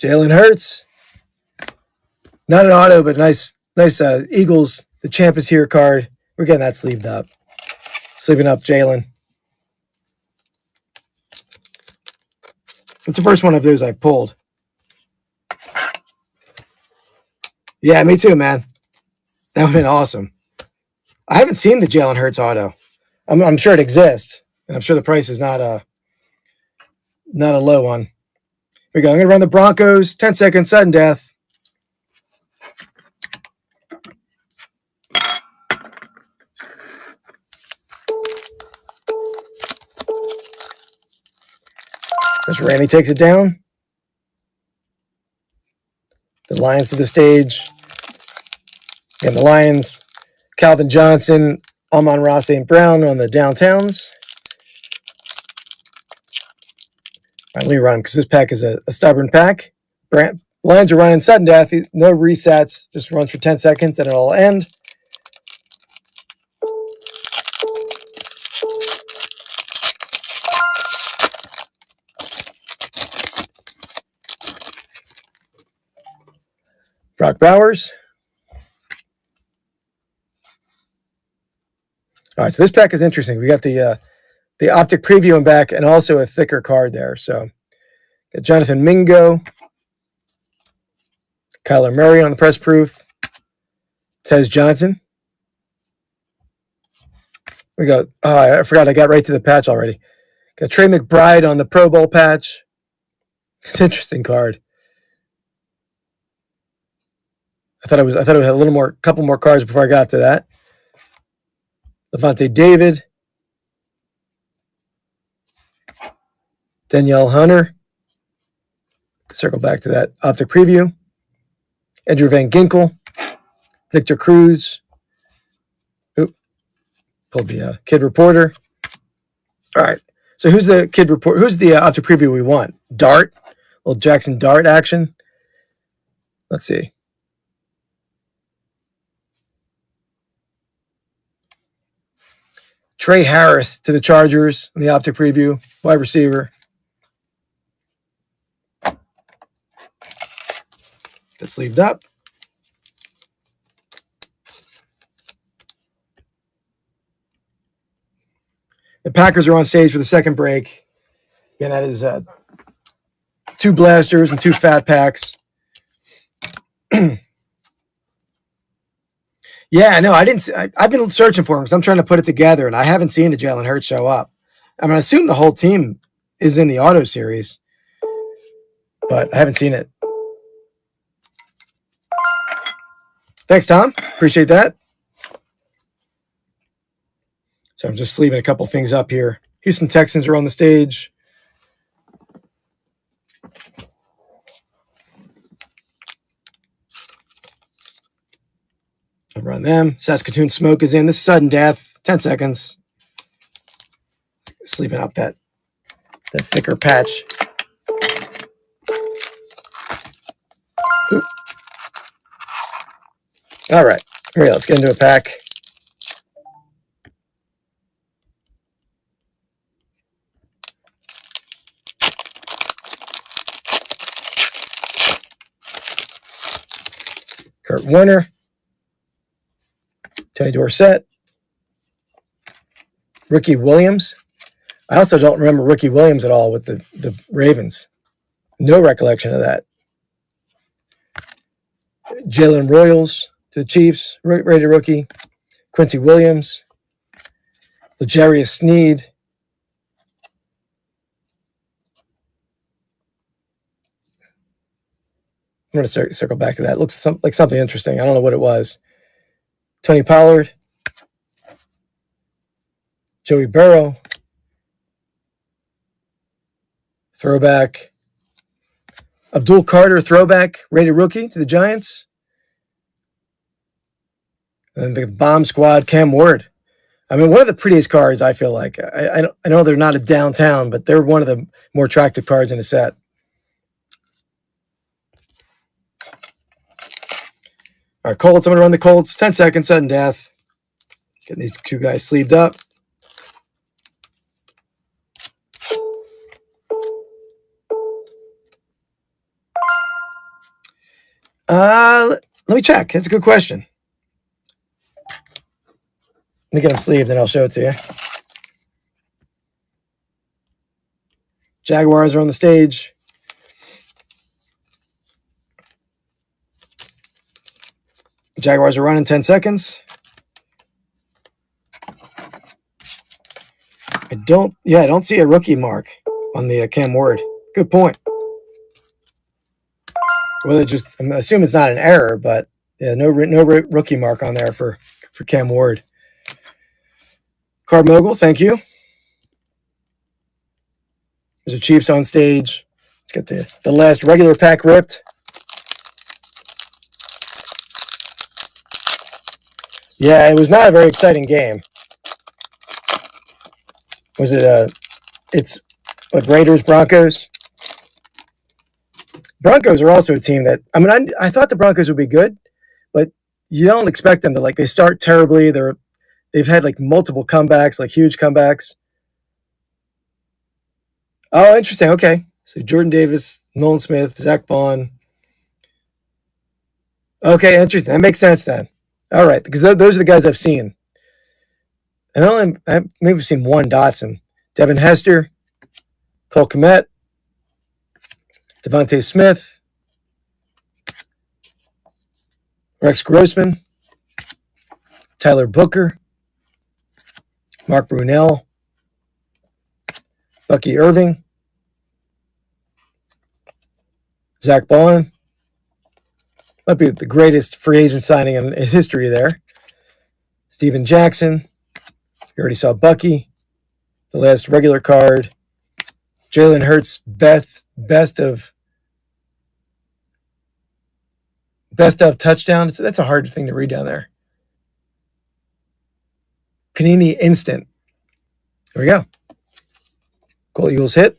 Jalen Hurts. Not an auto, but nice Eagles. The champ is here card. We're getting that sleeved up. Sleeving up Jalen. It's the first one of those I've pulled. Yeah, me too, man. That would have been awesome. I haven't seen the Jalen Hurts auto. I'm sure it exists, and I'm sure the price is not a low one. Here we go. I'm going to run the Broncos. 10 seconds, sudden death. As Randy takes it down. The Lions to the stage. And the Lions, Calvin Johnson, Amon-Ra St. Brown on the downtowns. All right, let me run because this pack is a stubborn pack. Lions are running sudden death. No resets. Just runs for 10 seconds and it'll end. Brock Bowers. All right, so this pack is interesting. We got the optic preview in back and also a thicker card there. So got Jonathan Mingo, Kyler Murray on the press proof, Tez Johnson. We got, I forgot I got right to the patch already. Got Trey McBride on the Pro Bowl patch. It's an interesting card. I thought it had a little more, couple more cards before I got to that. Levante David, Danielle Hunter. Circle back to that optic preview. Andrew Van Ginkel, Victor Cruz. Oop, pulled the kid reporter. All right. So who's the kid report? Who's the optic preview we want? Dart, little Jackson Dart action. Let's see. Trey Harris to the Chargers in the optic preview, wide receiver. Get sleeved up. The Packers are on stage for the second break. Again, that is 2 blasters and 2 fat packs. Yeah, no, I didn't. I've been searching for him because I'm trying to put it together, and I haven't seen the Jalen Hurts show up. I mean, I assume the whole team is in the auto series, but I haven't seen it. Thanks, Tom. Appreciate that. So I'm just leaving a couple things up here. Houston Texans are on the stage. I'll run them. Saskatoon Smoke is in. This is sudden death. 10 seconds. Just leaving up that thicker patch. Oop. All right. All right, let's get into a pack. Kurt Warner. Tony Dorsett. Ricky Williams. I also don't remember Ricky Williams at all with the Ravens. No recollection of that. Jalen Royals to the Chiefs, rated rookie. Quincy Williams. L'Jarius Sneed. I'm going to circle back to that. It looks like something interesting. I don't know what it was. Tony Pollard. Joey Burrow. Throwback. Abdul Carter, throwback, rated rookie to the Giants. And the bomb squad, Cam Ward. I mean, one of the prettiest cards, I feel like. I know they're not a downtown, but they're one of the more attractive cards in the set. All right, Colts. I'm going to run the Colts. 10 seconds, sudden death. Getting these 2 guys sleeved up. Let me check. That's a good question. Let me get them sleeved, and I'll show it to you. Jaguars are on the stage. Jaguars are running 10 seconds. I don't see a rookie mark on the Cam Ward. Good point. Well, I assume it's not an error, but yeah, no rookie mark on there for Cam Ward. Card Mogul, thank you. There's a Chiefs on stage. Let's get the last regular pack ripped. Yeah, it was not a very exciting game. Was it it's what, Raiders, Broncos? Broncos are also a team that, I mean, I thought the Broncos would be good, but you don't expect them to, they start terribly. They've had multiple comebacks, huge comebacks. Oh, interesting. Okay. So Jordan Davis, Nolan Smith, Zach Bond. Okay, interesting. That makes sense then. All right, because those are the guys I've seen. And I've maybe seen one Dotson. Devin Hester, Cole Kmet, Devontae Smith, Rex Grossman, Tyler Booker, Mark Brunell, Bucky Irving, Zach Bond. Might be the greatest free agent signing in history there. Steven Jackson. You already saw Bucky. The last regular card. Jalen Hurts, best of touchdown. That's a hard thing to read down there. Panini Instant. There we go. Gold Eagles hit.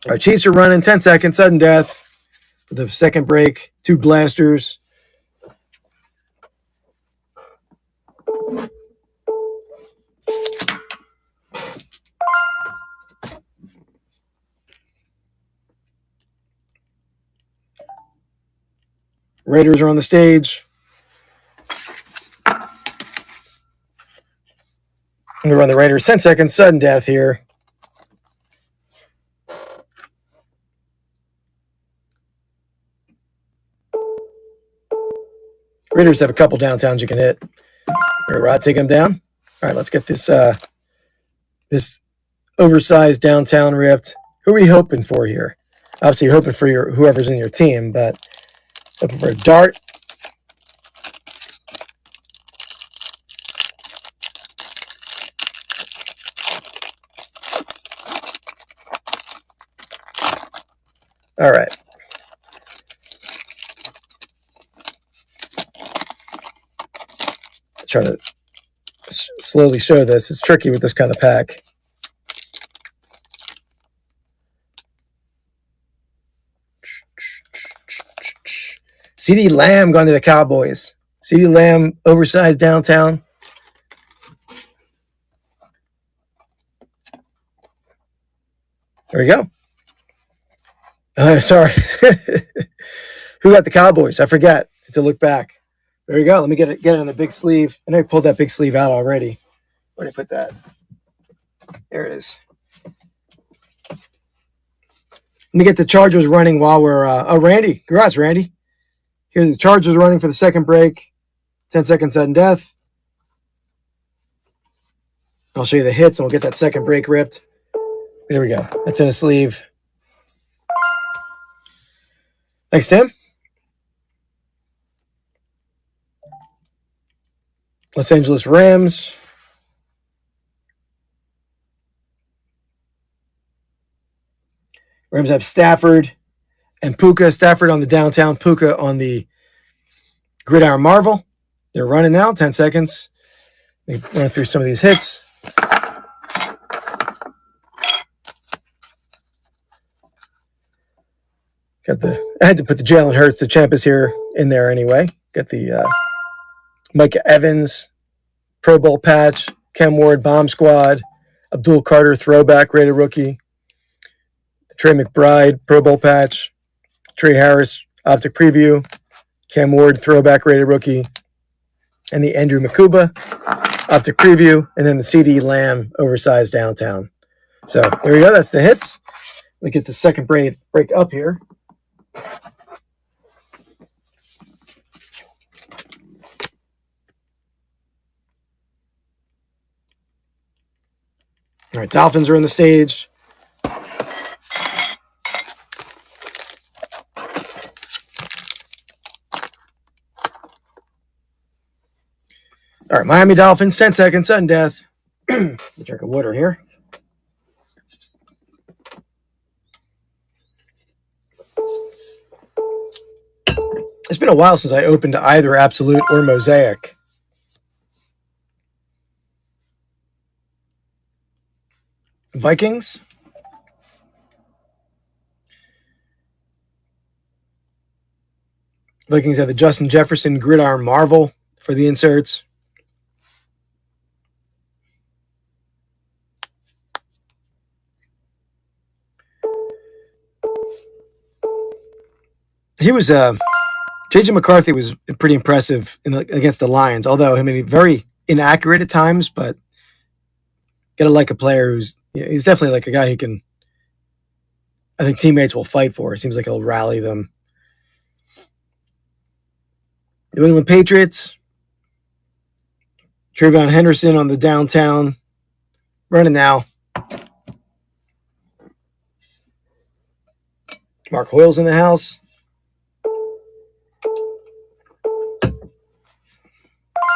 Our Chiefs are running 10 seconds, sudden death. For the second break, 2 blasters. Raiders are on the stage. We run the Raiders 10 seconds, sudden death here. Raiders have a couple downtowns you can hit. Here, Rod, take them down. All right, let's get this this oversized downtown ripped. Who are we hoping for here? Obviously, you're hoping for whoever's in your team, but hoping for a dart. All right. Trying to slowly show this. It's tricky with this kind of pack. CeeDee Lamb going to the Cowboys. CeeDee Lamb, oversized downtown. There we go. Sorry. Who got the Cowboys? I forget to look back. There you go. Let me get it on the big sleeve. I know I pulled that big sleeve out already. Where did I put that? There it is. Let me get the Chargers running while we're Randy. Congrats, Randy. Here the Chargers running for the second break. 10 seconds sudden death. I'll show you the hits and we'll get that second break ripped. There we go. That's in a sleeve. Thanks, Tim. Los Angeles Rams. Rams have Stafford and Puka. Stafford on the downtown, Puka on the Gridiron Marvel. They're running now, 10 seconds. Let me run through some of these hits. I had to put the Jalen Hurts, the champ is here in there anyway. Got the Micah Evans, Pro Bowl patch, Cam Ward, Bomb Squad, Abdul Carter, throwback, rated rookie, Trey McBride, Pro Bowl patch, Trey Harris, optic preview, Cam Ward, throwback, rated rookie, and the Andrew Makuba, optic preview, and then the CeeDee Lamb, oversized downtown. So there we go. That's the hits. Let me get the second break up here. All right, Dolphins are on the stage. All right, Miami Dolphins, 10 seconds, sudden death. Let me drink of water here. It's been a while since I opened either Absolute or Mosaic. Vikings. Vikings have the Justin Jefferson Gridiron Marvel for the inserts. He was J.J. McCarthy was pretty impressive against the Lions, although I mean very inaccurate at times, but gotta like a player who's he's definitely like a guy who can, I think teammates will fight for. It seems like he'll rally them. New England Patriots. Trayvon Henderson on the downtown. Running now. Mark Hoyle's in the house.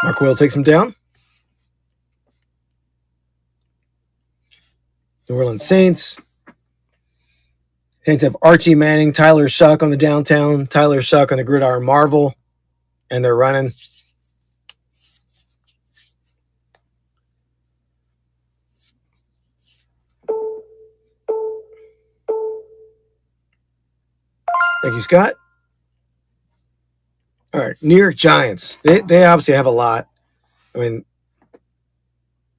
Mark Will takes him down. New Orleans Saints. Saints have Archie Manning, Tyler Shuck on the downtown, Tyler Shuck on the gridiron Marvel, and they're running. Thank you, Scott. All right, New York Giants. They obviously have a lot. I mean,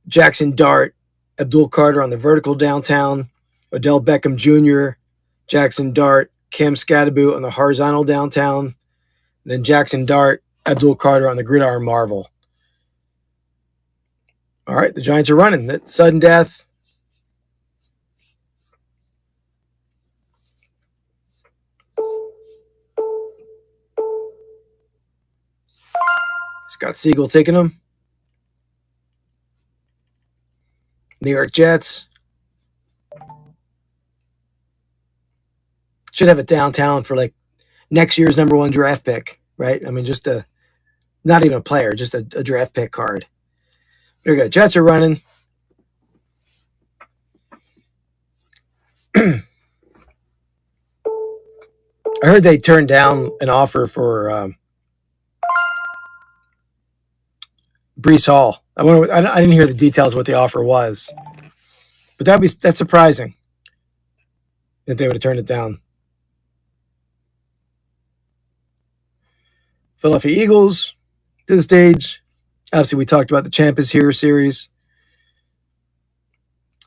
Jackson Dart, Abdul Carter on the vertical downtown, Odell Beckham Jr., Jackson Dart, Cam Scadaboo on the horizontal downtown, then Jackson Dart, Abdul Carter on the gridiron Marvel. All right, the Giants are running. That sudden death. Scott Siegel taking them. New York Jets. Should have it downtown for like next year's #1 draft pick, right? I mean, just not even a player, just a draft pick card. There we go. Jets are running. I heard they turned down an offer for Brees Hall. I didn't hear the details of what the offer was, but that's surprising that they would have turned it down. Philadelphia Eagles to the stage. Obviously, we talked about the Champ is Here series.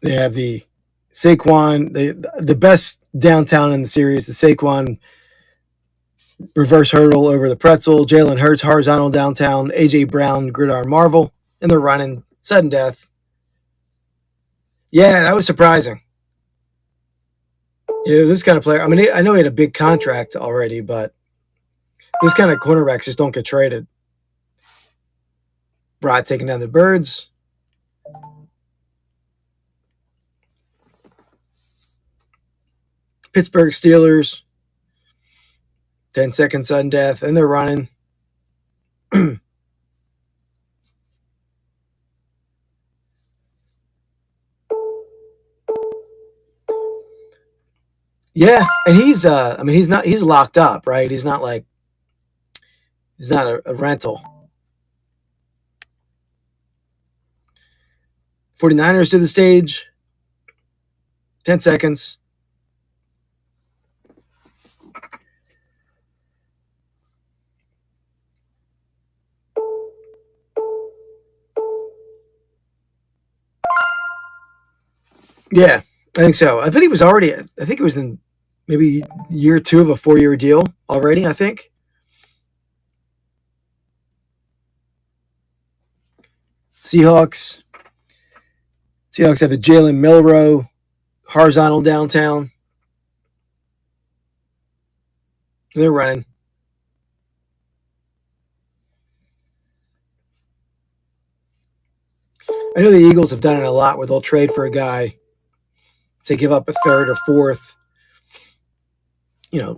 They have the Saquon, the best downtown in the series, the Saquon reverse hurdle over the pretzel, Jalen Hurts horizontal downtown, A.J. Brown gridiron Marvel, and they're running sudden death. Yeah, that was surprising. Yeah, this kind of player, I mean, I know he had a big contract already, but this kind of cornerbacks just don't get traded. Brad taking down the Birds. Pittsburgh Steelers. 10-second sudden death, and they're running. Yeah, and he's locked up, right? He's not a rental. 49ers to the stage. 10 seconds. Yeah, I think so. I think it was in maybe year 2 of a 4-year deal already, I think. Seahawks have the Jalen Milroe horizontal downtown. They're running. I know the Eagles have done it a lot where they'll trade for a guy to give up a 3rd or 4th,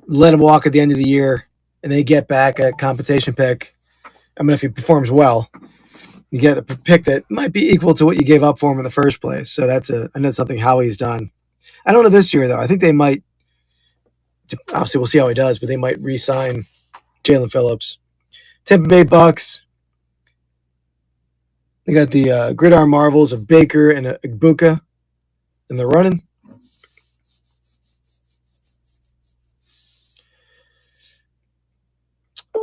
let him walk at the end of the year, and they get back a compensation pick. I mean, if he performs well, you get a pick that might be equal to what you gave up for him in the first place. So I know something Howie's done. I don't know this year, though. I think they might, obviously we'll see how he does, but they might re-sign Jalen Phillips. Tampa Bay Bucks. They got the gridiron marvels of Baker and Igbuka, and they're running.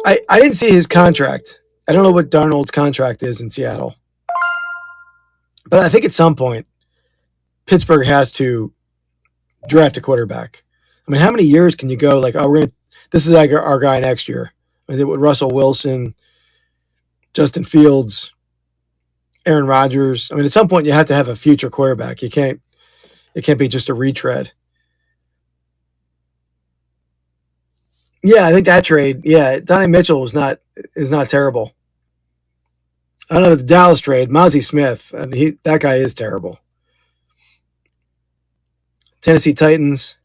I didn't see his contract. I don't know what Darnold's contract is in Seattle. But I think at some point, Pittsburgh has to draft a quarterback. I mean, how many years can you go like, this is like our guy next year? I mean, with Russell Wilson, Justin Fields, Aaron Rodgers. I mean, at some point you have to have a future quarterback. It can't be just a retread. Yeah, I think that trade. Yeah, Donnie Mitchell is not terrible. I don't know the Dallas trade. Mozzie Smith, that guy is terrible. Tennessee Titans.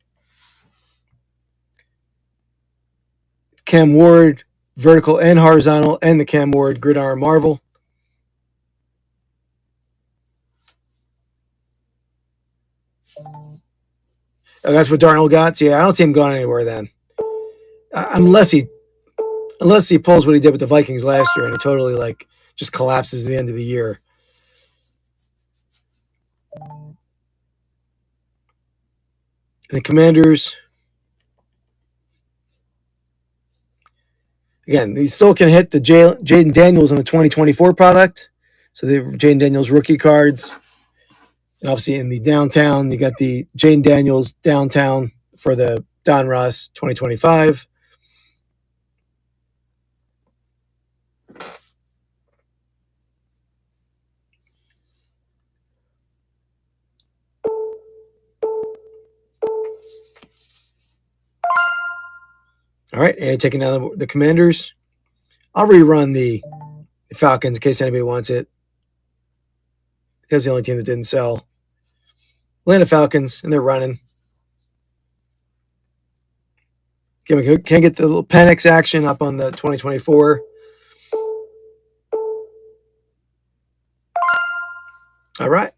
Cam Ward, vertical and horizontal, and the Cam Ward gridiron Marvel. Oh, that's what Darnold got. So yeah, I don't see him going anywhere then, unless he pulls what he did with the Vikings last year and he totally like just collapses at the end of the year. And the Commanders, again, he still can hit the Jaden Daniels on the 2024 product. So the Jaden Daniels rookie cards. And obviously in the downtown, you got the Jaden Daniels downtown for the Donruss 2025. All right, and taking down the Commanders. I'll rerun the Falcons in case anybody wants it. That's the only team that didn't sell. Atlanta Falcons, and they're running. Can get the little Penix action up on the 2024. All right.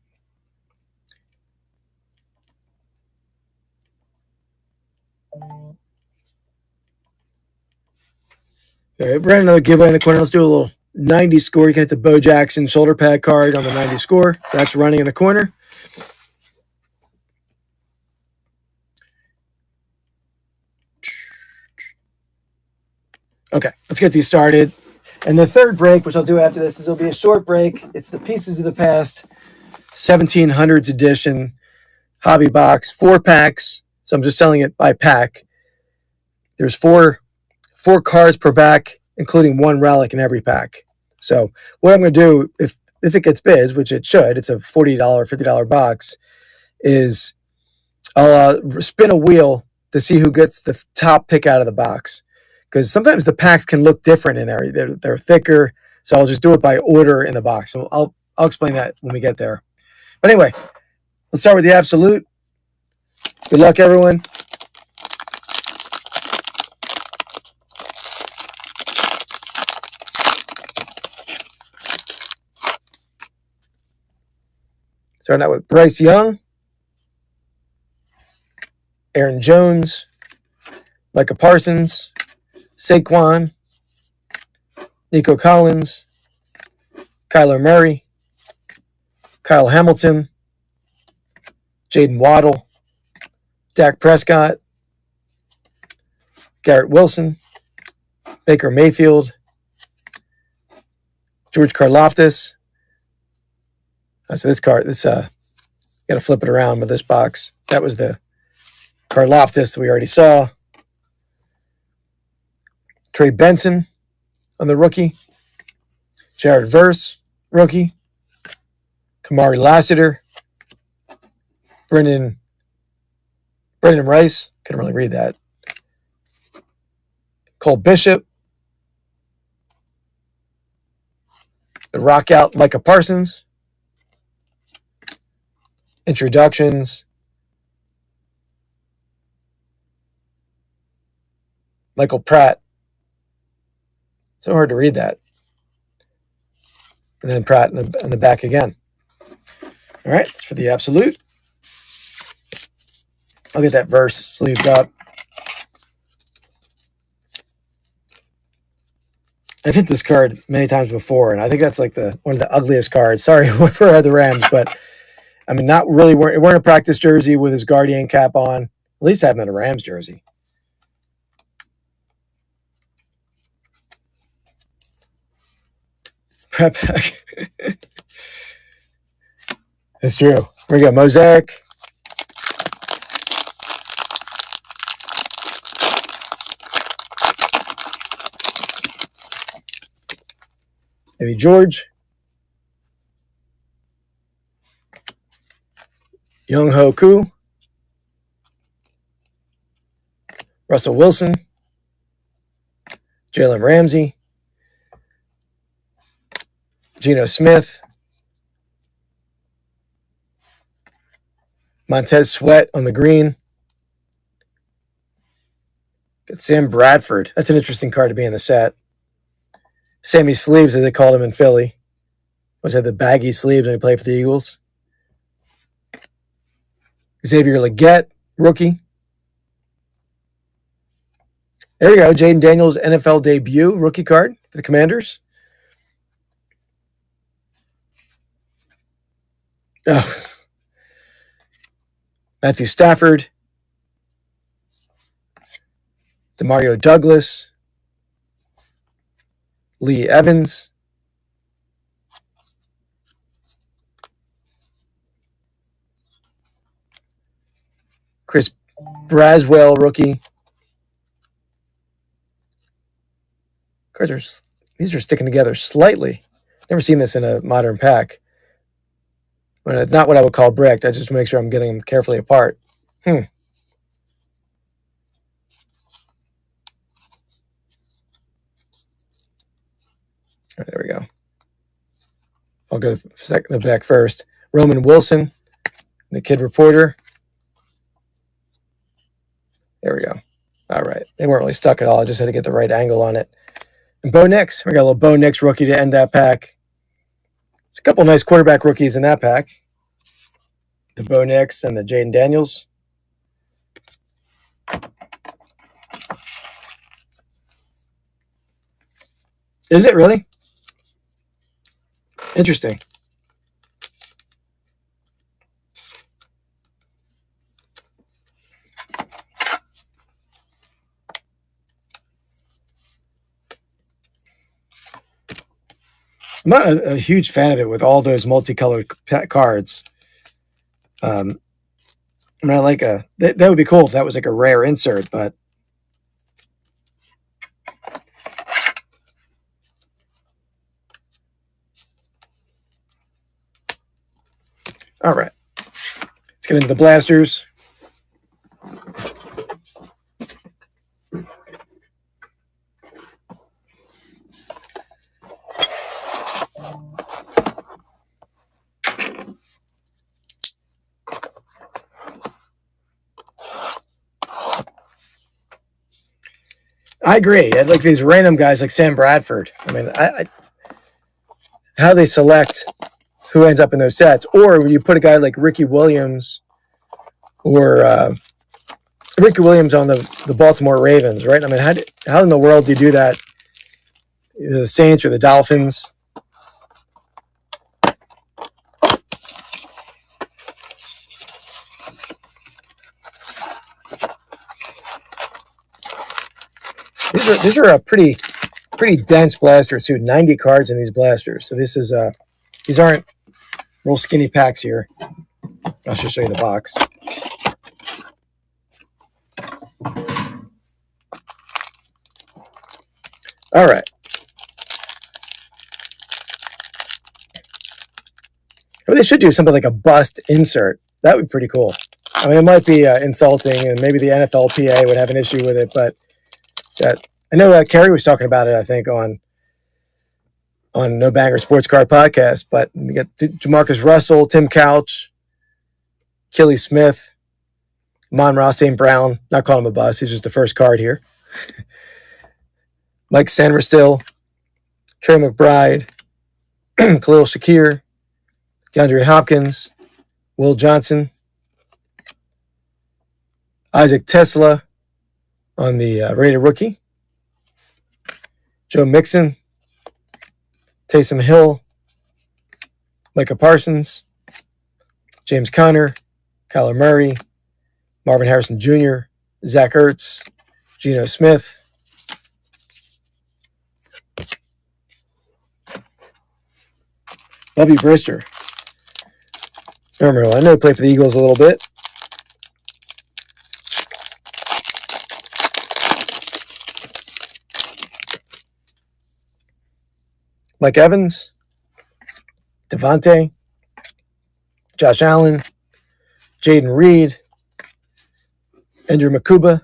All right, we're at another giveaway in the corner. Let's do a little 90 score. You can hit the Bo Jackson shoulder pad card on the 90 score. So that's running in the corner. Okay, let's get these started. And the third break, which I'll do after this, is it'll be a short break. It's the Pieces of the Past 1700s edition hobby box, 4 packs. So I'm just selling it by pack. There's four cards per pack, including 1 relic in every pack. So what I'm going to do, if it gets bids, which it should, it's a $40, $50 box, is I'll spin a wheel to see who gets the top pick out of the box. Because sometimes the packs can look different in there. They're thicker, so I'll just do it by order in the box. So I'll explain that when we get there. But anyway, let's start with the absolute. Good luck, everyone. Starting out with Bryce Young, Aaron Jones, Micah Parsons, Saquon, Nico Collins, Kyler Murray, Kyle Hamilton, Jaden Waddle, Dak Prescott, Garrett Wilson, Baker Mayfield, George Karlaftis. So this card, got to flip it around with this box. That was the Karlaftis we already saw. Trey Benson on the rookie. Jared Verse, rookie. Kamari Lassiter. Brendan Rice. Couldn't really read that. Cole Bishop. The rock out Micah Parsons. Introductions. Michael Pratt. So hard to read that. And then Pratt in the back again. All right, that's for the absolute. I'll get that Verse sleeved up. I've hit this card many times before, and I think that's like one of the ugliest cards. Sorry for the Rams, but I mean, not really wearing a practice jersey with his Guardian cap on. At least I have him in a Rams jersey. Prep pack. It's true. Here we go. Mosaic. Maybe George. Young Ho Koo. Russell Wilson. Jalen Ramsey. Geno Smith. Montez Sweat on the green. Got Sam Bradford. That's an interesting card to be in the set. Sammy Sleeves, as they called him in Philly. Always had the baggy sleeves when he played for the Eagles. Xavier Legette rookie. There we go. Jaden Daniels NFL debut rookie card for the Commanders. Oh. Matthew Stafford. Demario Douglas. Lee Evans. Chris Braswell, rookie. These are sticking together slightly. Never seen this in a modern pack. Well, it's not what I would call bricked. I just make sure I'm getting them carefully apart. Right, there we go. I'll go the back first. Roman Wilson, the kid reporter. There we go. All right. They weren't really stuck at all. I just had to get the right angle on it. And Bo Nix. We got a little Bo Nix rookie to end that pack. There's a couple nice quarterback rookies in that pack. The Bo Nix and the Jaden Daniels. Is it really? Interesting. I'm not a huge fan of it with all those multicolored cards. I mean, I like that would be cool if that was like a rare insert, but all right. Let's get into the blasters. I agree. I like these random guys like Sam Bradford. I mean, how they select who ends up in those sets, or when you put a guy like Ricky Williams or Ricky Williams on the Baltimore Ravens, right? I mean, how in the world do you do that? Either the Saints or the Dolphins. These are a pretty dense blaster too. 90 cards in these blasters. So this is these aren't real skinny packs here. I'll just show you the box. All right. Well, they should do something like a bust insert. That would be pretty cool. I mean, it might be insulting, and maybe the NFLPA would have an issue with it, but I know Kerry was talking about it, I think, on No Banger Sports Card Podcast, but we got Jamarcus Russell, Tim Couch, Kelly Smith, Amon-Ra St. Brown. Not calling him a bust. He's just the first card here. Mike Sanderstill, Trey McBride, Khalil Shakir, DeAndre Hopkins, Will Johnson, Isaac Tesla on the rated rookie, Joe Mixon, Taysom Hill, Micah Parsons, James Conner, Kyler Murray, Marvin Harrison Jr., Zach Ertz, Geno Smith, Bubby Brister. I know he played for the Eagles a little bit. Mike Evans, Devontae, Josh Allen, Jaden Reed, Andrew Makuba,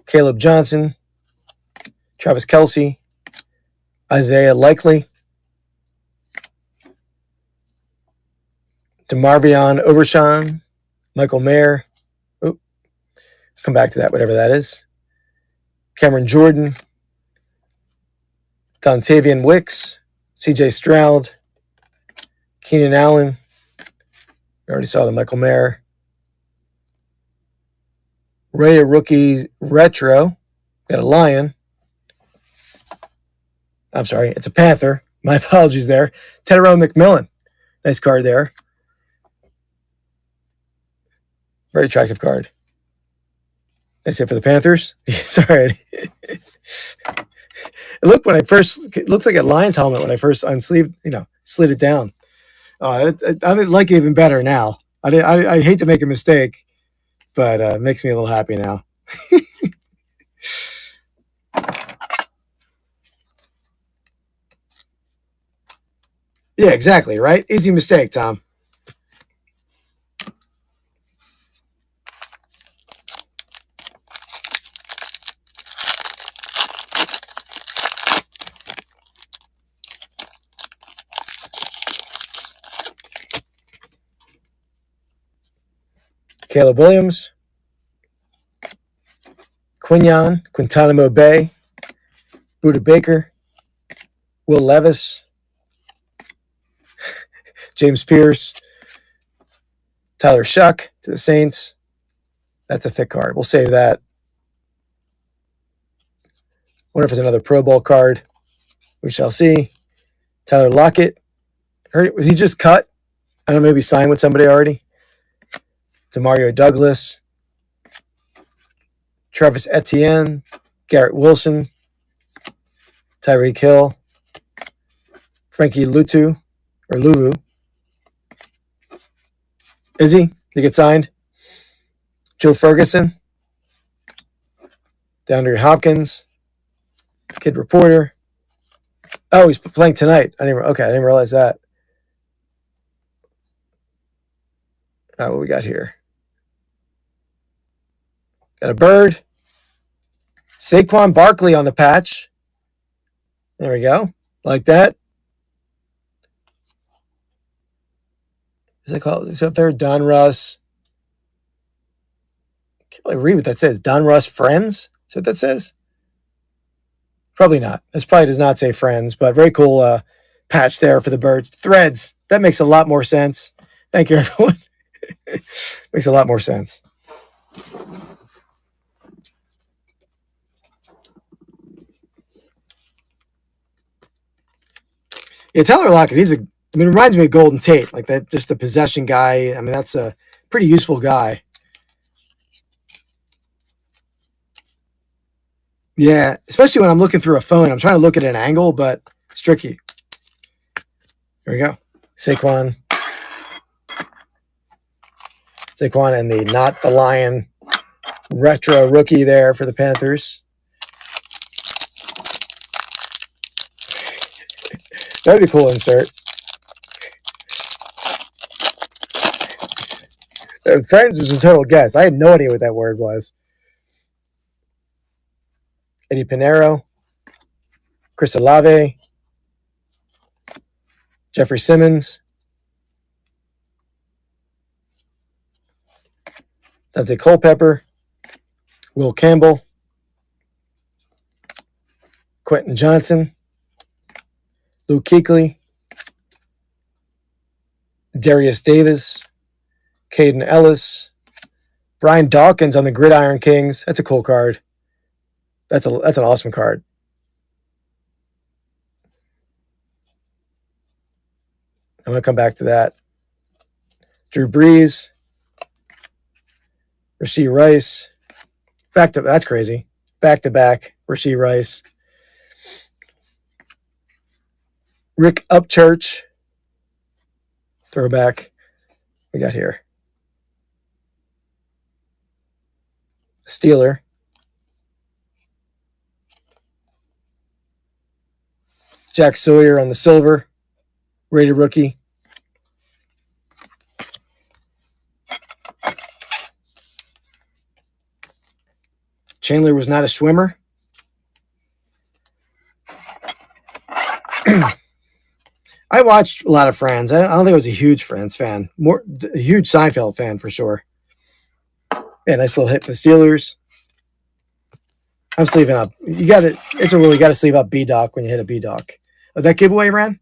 Caleb Johnson, Travis Kelce, Isaiah Likely, DeMarvion Overshawn, Michael Mayer. Let's come back to that, whatever that is. Cameron Jordan, Dontavian Wicks, CJ Stroud, Keenan Allen. We already saw the Michael Mayer. Rated Rookie Retro. Got a Lion. I'm sorry, it's a Panther. My apologies there. Tyrone McMillan. Nice card there. Very attractive card. Nice hit for the Panthers. Sorry. It looked like a Lions helmet when I first unsleeved, slid it down. I like it even better now. I hate to make a mistake, but it makes me a little happy now. Yeah, exactly, right? Easy mistake, Tom. Caleb Williams, Guantanamo Bay, Buda Baker, Will Levis, James Pierce, Tyler Shuck to the Saints. That's a thick card. We'll save that. Wonder if it's another Pro Bowl card. We shall see. Tyler Lockett. Was he just cut? I don't know, maybe signed with somebody already. Demario Douglas. Travis Etienne. Garrett Wilson. Tyreek Hill. Frankie Luvu. Is he? Did he get signed? Joe Ferguson. DeAndre Hopkins. Kid Reporter. Oh, he's playing tonight. I didn't realize that. What we got here? Got a bird. Saquon Barkley on the patch. There we go. Like that. Is it called? It's up there. Donruss. Can't really read what that says. Donruss Friends? Is that what that says? Probably not. This probably does not say Friends, but very cool patch there for the birds. Threads. That makes a lot more sense. Thank you, everyone. Makes a lot more sense. Yeah, Tyler Lockett, it reminds me of Golden Tate, like that, just a possession guy. I mean, that's a pretty useful guy. Yeah, especially when I'm looking through a phone. I'm trying to look at an angle, but it's tricky. There we go. Saquon and the Not the Lion retro rookie there for the Panthers. That'd be a cool insert. Friends was a total guess. I had no idea what that word was. Eddie Pinheiro, Chris Olave, Jeffrey Simmons, Dante Culpepper, Will Campbell, Quentin Johnson, Luke Kuechly, Darius Davis, Caden Ellis, Brian Dawkins on the Gridiron Kings. That's a cool card. That's an awesome card. I'm going to come back to that. Drew Brees, Rashee Rice, that's crazy. Back-to-back, Rashee Rice. Rick Upchurch, throwback. We got here. Steeler. Jack Sawyer on the silver, rated rookie. Chandler was not a swimmer. I watched a lot of Friends. I don't think I was a huge Friends fan. A huge Seinfeld fan for sure. Yeah, nice little hit for the Steelers. I'm sleeving up. You got to sleeve up B-Doc when you hit a B-Doc. Oh, that giveaway ran?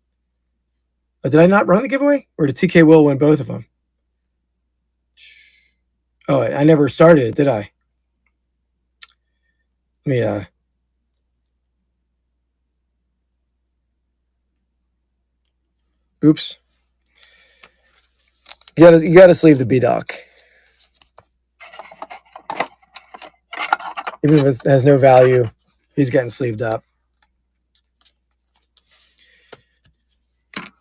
Oh, did I not run the giveaway? Or did TK Will win both of them? Oh, I never started it, did I? Let me oops. You gotta sleeve the B-Doc. Even if it has no value, he's getting sleeved up.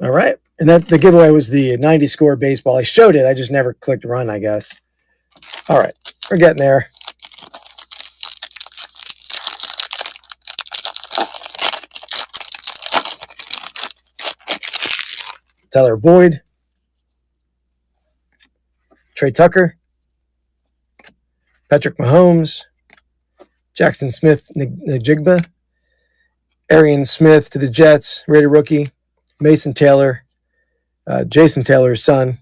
All right. And that the giveaway was the 90 score baseball. I showed it. I just never clicked run, I guess. All right. We're getting there. Tyler Boyd. Trey Tucker. Patrick Mahomes. Jackson Smith Najigba. Arian Smith to the Jets. Rated rookie. Mason Taylor. Jason Taylor's son.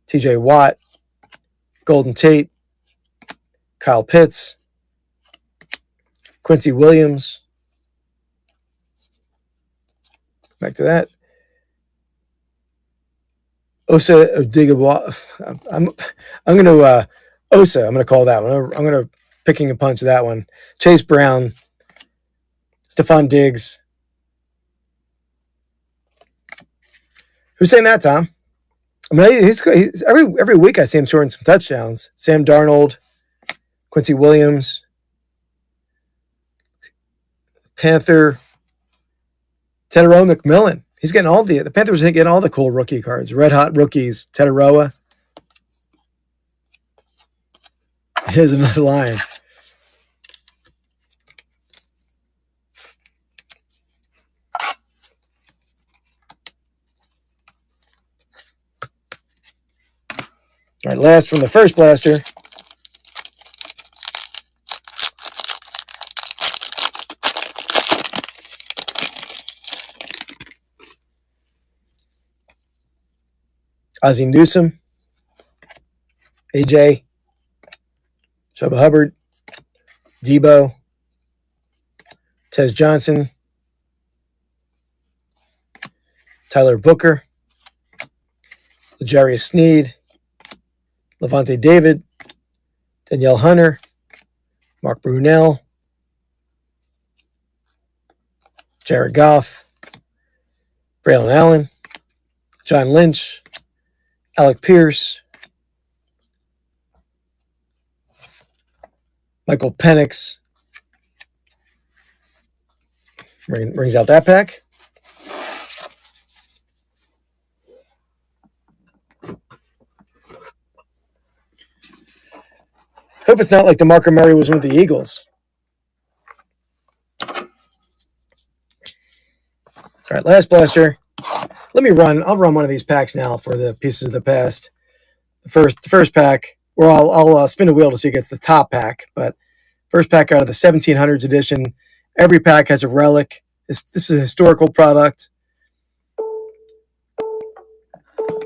TJ Watt. Golden Tate. Kyle Pitts. Quincy Williams. Back to that. Osa Odigabwa. I'm going to Osa. I'm going to call that one. I'm going to picking a punch that one. Chase Brown. Stephon Diggs. Who's saying that, Tom? I mean, he's every week I see him scoring some touchdowns. Sam Darnold, Quincy Williams, Panther, Tedero McMillan. He's getting all the Panthers are getting all the cool rookie cards. Red hot rookies. Tedero. Here's another line. All right, last from the first blaster. Ozzie Newsome, AJ, Chuba Hubbard, Debo, Tez Johnson, Tyler Booker, L'Jarius Sneed, Levante David, Danielle Hunter, Mark Brunell, Jared Goff, Braylon Allen, John Lynch, Alec Pierce, Michael Penix. Brings out that pack. Hope it's not like DeMarco Murray was with the Eagles. All right, last blaster. Let me run. I'll run one of these packs now for the pieces of the past. The first pack, or I'll spin a wheel to see who gets the top pack. But first pack out of the 1700s edition. Every pack has a relic. This is a historical product.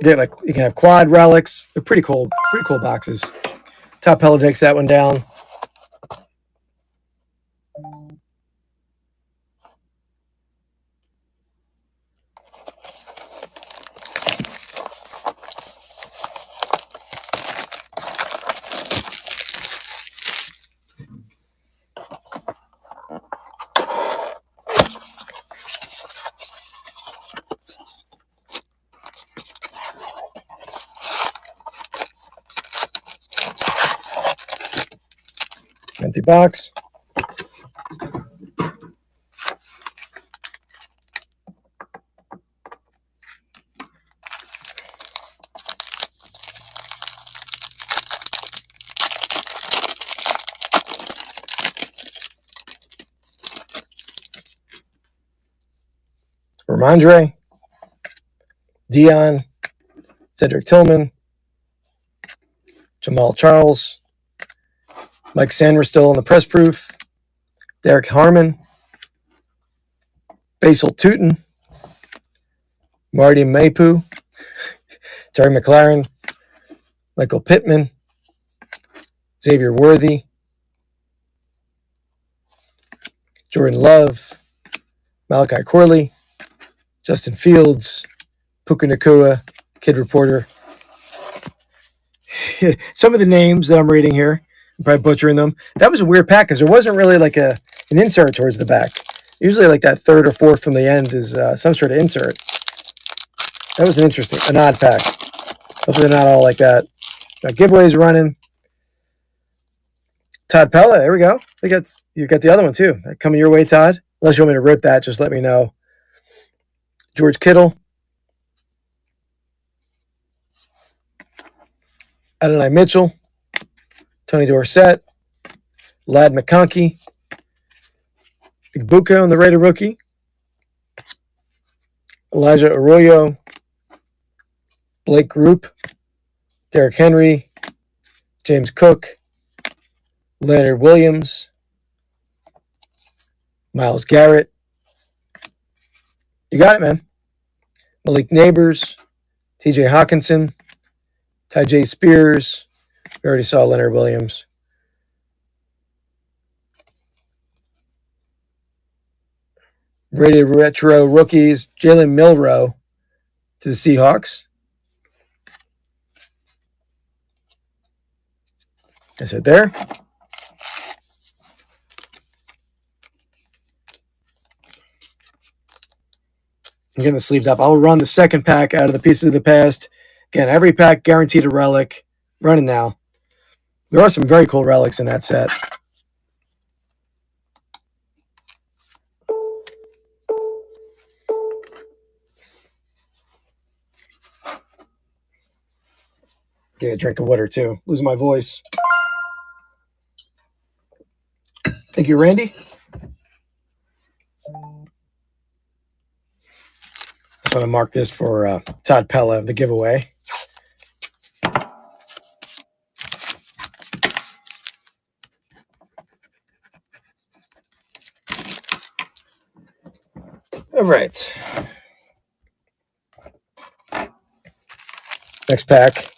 You can have quad relics. They're pretty cool boxes. Top Pella takes that one down. Empty box. Ramondre, Dion, Cedric Tillman, Jamal Charles, Mike Sanders still on the press proof, Derek Harmon, Basil Tootin, Marty Mapu, Terry McLaren, Michael Pittman, Xavier Worthy, Jordan Love, Malachi Corley, Justin Fields, Puka Nacua, Kid Reporter. Some of the names that I'm reading here. I'm probably butchering them. That was a weird pack because there wasn't really like an insert towards the back. Usually like that third or fourth from the end is some sort of insert. That was an odd pack. Hopefully they're not all like that. Giveaways running. Todd Pella, there we go. You got the other one too. Coming your way, Todd. Unless you want me to rip that, just let me know. George Kittle. Adonai Mitchell. Tony Dorsett. Ladd McConkey. Igbuka on the rated rookie. Elijah Arroyo. Blake Group. Derrick Henry. James Cook. Leonard Williams. Myles Garrett. You got it, man. Malik Neighbors. TJ Hawkinson. Tyjae Spears. We already saw Leonard Williams. Rated retro rookies. Jalen Milroe to the Seahawks. Is it there? I'm getting the sleeved up. I'll run the second pack out of the Pieces of the Past. Again, every pack guaranteed a relic. Running now. There are some very cool relics in that set. Get a drink of water too. Losing my voice. Thank you, Randy. I'm going to mark this for Todd Pella, the giveaway. All right. Next pack.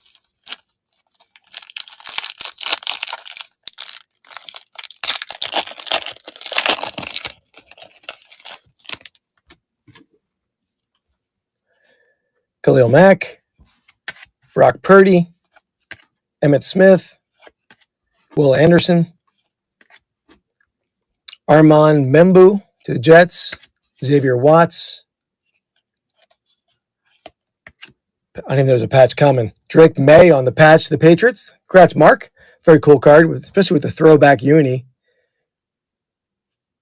Khalil Mack, Brock Purdy, Emmitt Smith, Will Anderson, Armand Membu to the Jets, Xavier Watts. I don't even know there's a patch coming. Drake May on the patch to the Patriots. Congrats, Mark. Very cool card, especially with the throwback uni.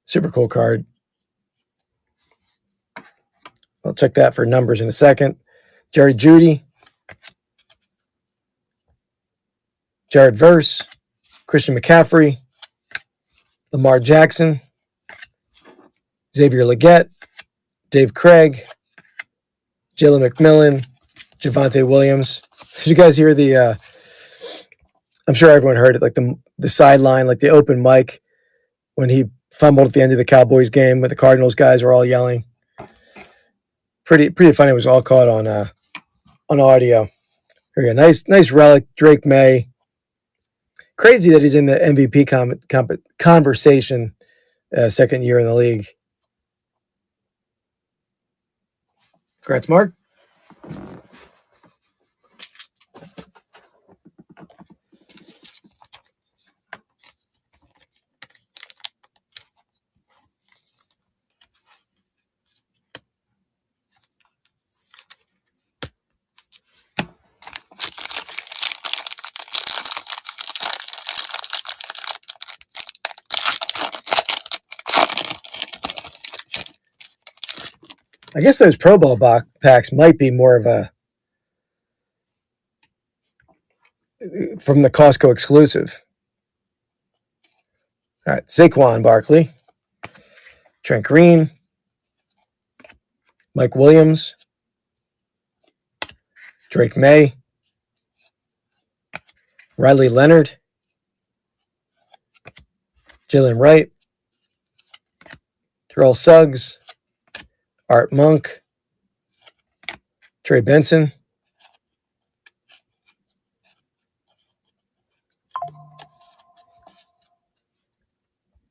Super cool card. I'll check that for numbers in a second. Jerry Jeudy, Jared Verse, Christian McCaffrey, Lamar Jackson, Xavier Legette, Dave Craig, Jalen McMillan, Javonte Williams. Did you guys hear the I'm sure everyone heard it, like the sideline, like the open mic when he fumbled at the end of the Cowboys game, but the Cardinals guys were all yelling. Pretty funny. It was all caught on audio. Here we go. Nice relic, Drake May. Crazy that he's in the MVP conversation, second year in the league. Congrats, Mark. I guess those Pro Bowl packs might be more of a from the Costco exclusive. All right, Saquon Barkley, Trent Green, Mike Williams, Drake May, Riley Leonard, Jalen Wright, Terrell Suggs, Art Monk, Trey Benson,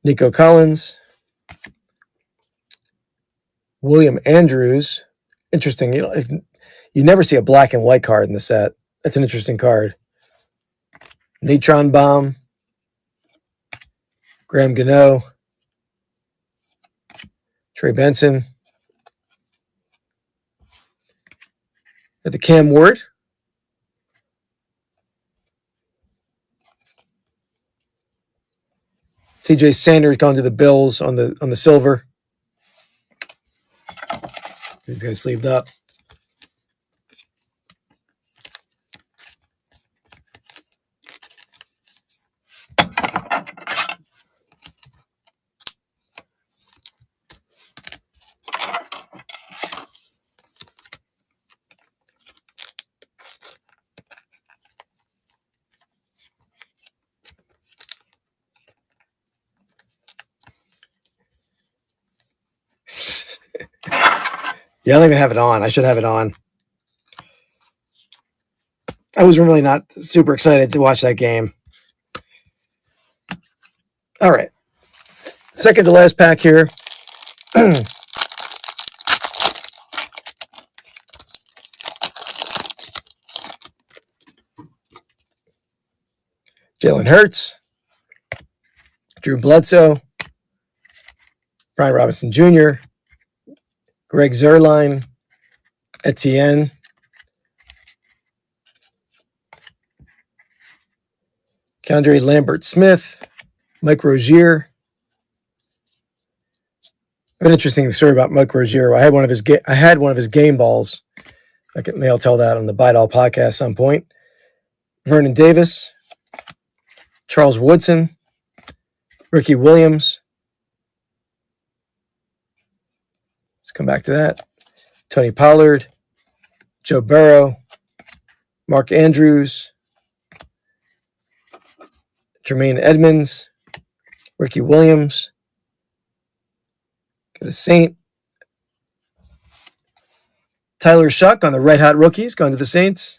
Nico Collins, William Andrews. Interesting. If you never see a black and white card in the set. That's an interesting card. Neutron Bomb, Graham Gano, Trey Benson. Got the Cam Ward. TJ Sanders gone to the Bills on the silver. These guys sleeved up. Yeah, I don't even have it on. I should have it on. I was really not super excited to watch that game. All right. Second to last pack here. Jalen Hurts, Drew Bledsoe, Brian Robinson Jr., Greg Zuerlein, Etienne, Keandre Lambert-Smith, Mike Rozier. I have an interesting story about Mike Rozier. I had one of his game balls. Maybe I'll tell that on the Bite All podcast at some point. Vernon Davis, Charles Woodson, Ricky Williams. Let's come back to that. Tony Pollard, Joe Burrow, Mark Andrews, Jermaine Edmonds, Ricky Williams. Got a Saint. Tyler Shuck on the Red Hot Rookies, going to the Saints.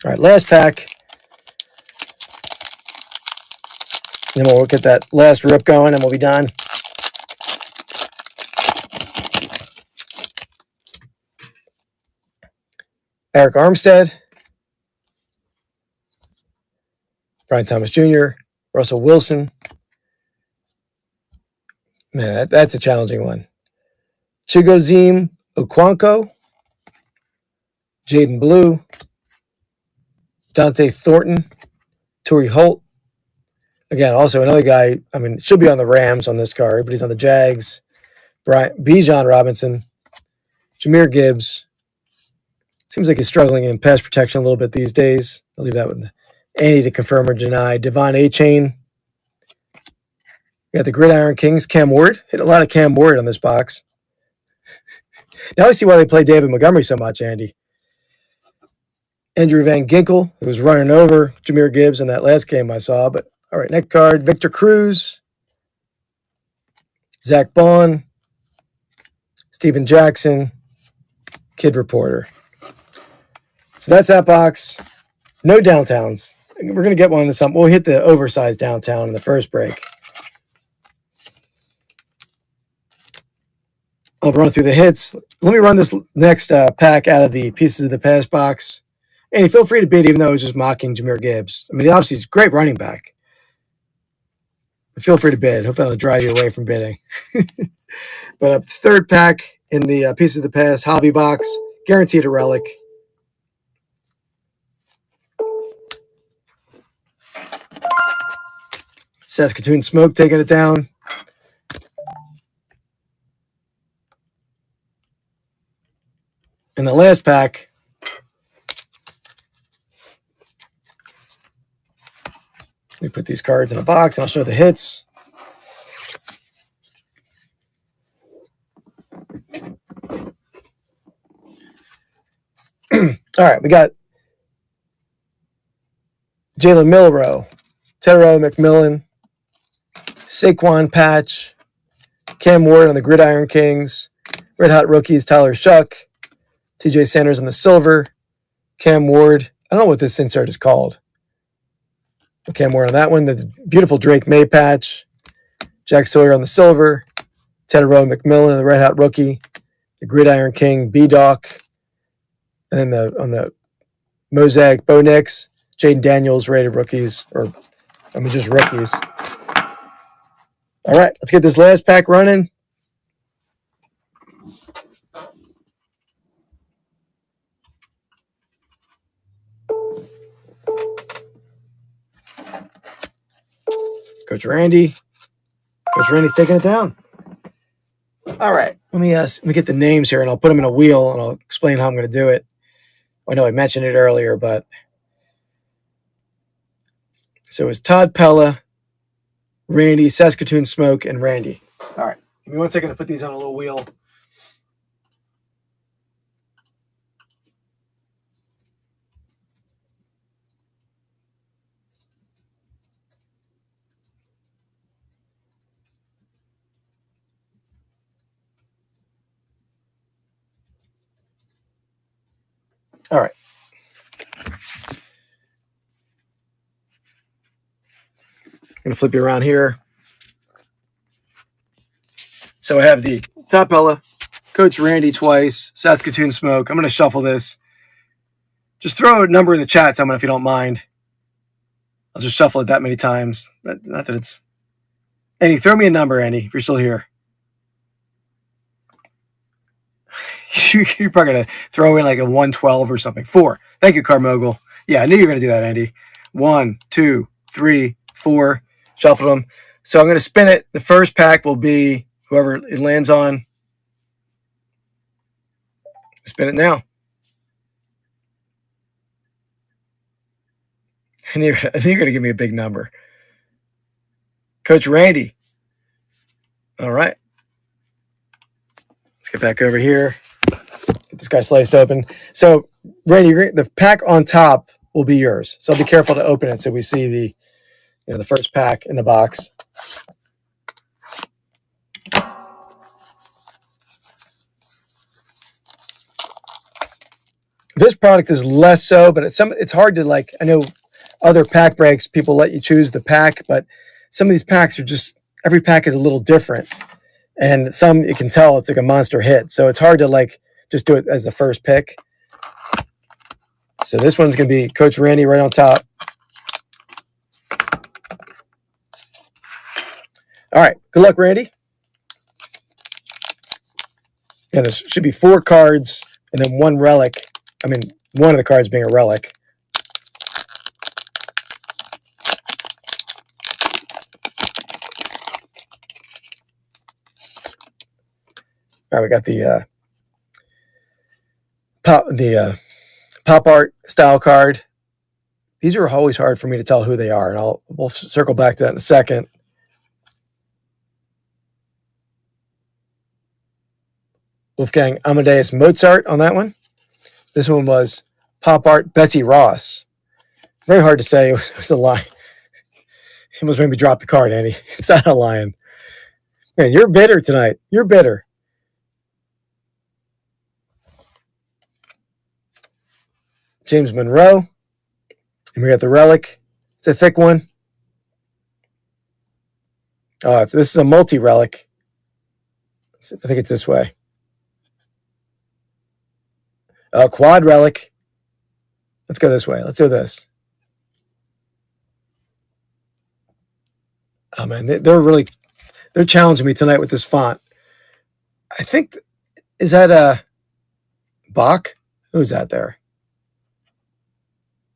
All right, last pack. Then we'll get that last rip going and we'll be done. Eric Armstead, Brian Thomas Jr., Russell Wilson. Man, that's a challenging one. Chigoziem Okonkwo, Jaden Blue, Dante Thornton, Torrey Holt. Again, also another guy, should be on the Rams on this card, but he's on the Jags. Bijan Robinson, Jahmyr Gibbs. Seems like he's struggling in pass protection a little bit these days. I'll leave that with Andy to confirm or deny. Devon A-Chain. We got the Gridiron Kings, Cam Ward. Hit a lot of Cam Ward on this box. Now I see why they play David Montgomery so much, Andy. Andrew Van Ginkel, who was running over Jahmyr Gibbs in that last game I saw. But all right, next card, Victor Cruz, Zach Bond, Steven Jackson, Kid Reporter. So that's that box. No downtowns. We're going to get one to some. We'll hit the oversized downtown in the first break. I'll run through the hits. Let me run this next pack out of the Pieces of the Past box. And feel free to bid, even though I was just mocking Jahmyr Gibbs. Obviously, he's a great running back. But feel free to bid. Hope that'll drive you away from bidding. But third pack in the Pieces of the Past hobby box. Guaranteed a relic. Saskatoon Smoke taking it down. And the last pack, let me put these cards in a box and I'll show the hits. All right, we got Jalen Milroe, Terrell McMillan, Saquon Patch, Cam Ward on the Gridiron Kings, Red Hot Rookies, Tyler Shuck, TJ Sanders on the silver, Cam Ward. I don't know what this insert is called. Okay, more on that one. The beautiful Drake May patch. Jack Sawyer on the silver. Tedero McMillan, the Red Hot rookie. The Gridiron King, B-Doc. And then on the Mosaic Bo Nix, Jaden Daniels rated rookies, or just rookies. All right, let's get this last pack running. Coach Randy's taking it down. All right, let me get the names here, and I'll put them in a wheel, and I'll explain how I'm going to do it. I know I mentioned it earlier, but so it was Todd Pella, Randy, Saskatoon Smoke, and Randy. All right, give me 1 second to put these on a little wheel. All right. I'm going to flip you around here. So I have the Todd Pella, Coach Randy twice, Saskatoon Smoke. I'm going to shuffle this. Just throw a number in the chat, someone, if you don't mind. I'll just shuffle it that many times. Not that it's... Andy, throw me a number, Andy, if you're still here. You're probably going to throw in like a 112 or something. 4. Thank you, Carmogul. Yeah, I knew you were going to do that, Andy. 1, 2, 3, 4. Shuffled them. So I'm going to spin it. The first pack will be whoever it lands on. Spin it now. I think you're going to give me a big number. Coach Randy. All right. Let's get back over here. Get this guy sliced open. So, Randy, the pack on top will be yours. So be careful to open it so we see the first pack in the box. This product is less so, but it's hard to like. I know other pack breaks, people let you choose the pack, but some of these packs are just, every pack is a little different. And some, you can tell it's like a monster hit. So it's hard to like just do it as the first pick. So this one's going to be Coach Randy right on top. All right. Good luck, Randy. And it should be 4 cards and then 1 relic. I mean, one of the cards being a relic. All right, we got the pop art style card. These are always hard for me to tell who they are, and we'll circle back to that in a second. Wolfgang Amadeus Mozart on that one. This one was pop art Betsy Ross. Very hard to say. It was a lie. It almost made me drop the card, Andy. It's not a lion. Man, you're bitter tonight. You're bitter. James Monroe. And we got the relic. It's a thick one. Oh, this is a multi-relic. I think it's this way. Quad relic. Let's go this way. Let's do this. Oh, man, they're challenging me tonight with this font. I think, is that Bach? Who's that there?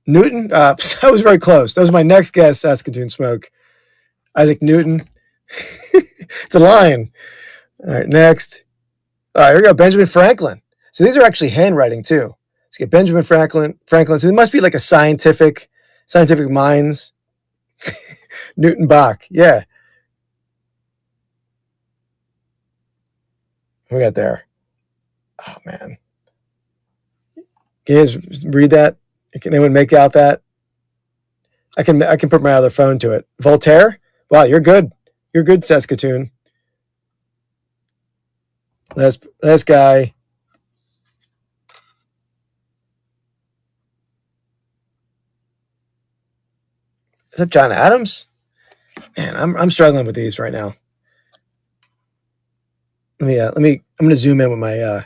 Newton? That was very close. That was my next guess, Saskatoon Smoke. Isaac Newton. It's a lion. All right, next. All right, here we go. Benjamin Franklin. So these are actually handwriting, too. Let's get Benjamin Franklin. So it must be like a scientific minds. Newton Bach. Yeah. We got there. Oh, man. Can you guys read that? Can anyone make out that? I can put my other phone to it. Voltaire? Wow, you're good. You're good, Saskatoon. Last guy. that John Adams? Man, I'm struggling with these right now. I'm gonna zoom in with my yeah,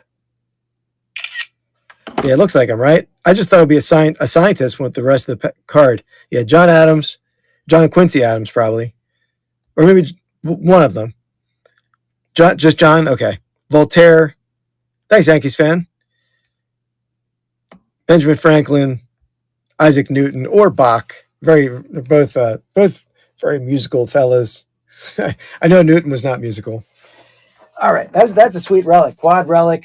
it looks like him, right? I just thought it'd be a scientist with the rest of the card. Yeah, John Adams, John Quincy Adams, probably, or maybe one of them. Just John. Okay, Voltaire. Thanks, Yankees fan. Benjamin Franklin, Isaac Newton, or Bach. They're both very musical fellas. I know Newton was not musical. All right, that's a sweet relic, quad relic.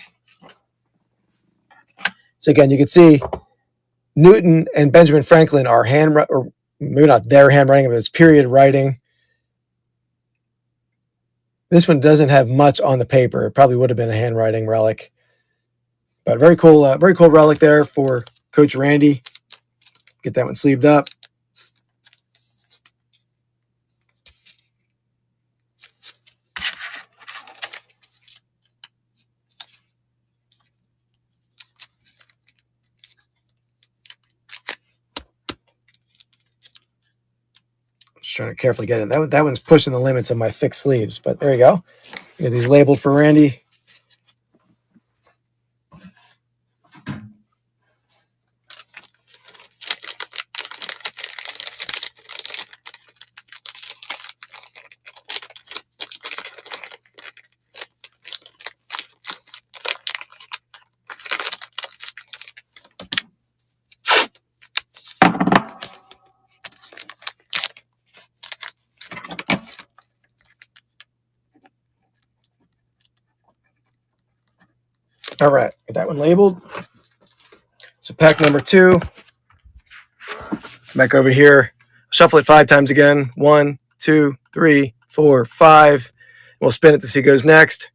So again, you can see Newton and Benjamin Franklin are or maybe not their handwriting, but it's period writing. This one doesn't have much on the paper. It probably would have been a handwriting relic, but very cool relic there for Coach Randy. Get that one sleeved up. Just trying to carefully get in. That one's pushing the limits of my thick sleeves, but there you go. Get these labeled for Randy. All right, get that one labeled. So pack number 2. Back over here. Shuffle it 5 times again. 1, 2, 3, 4, 5. We'll spin it to see who goes next.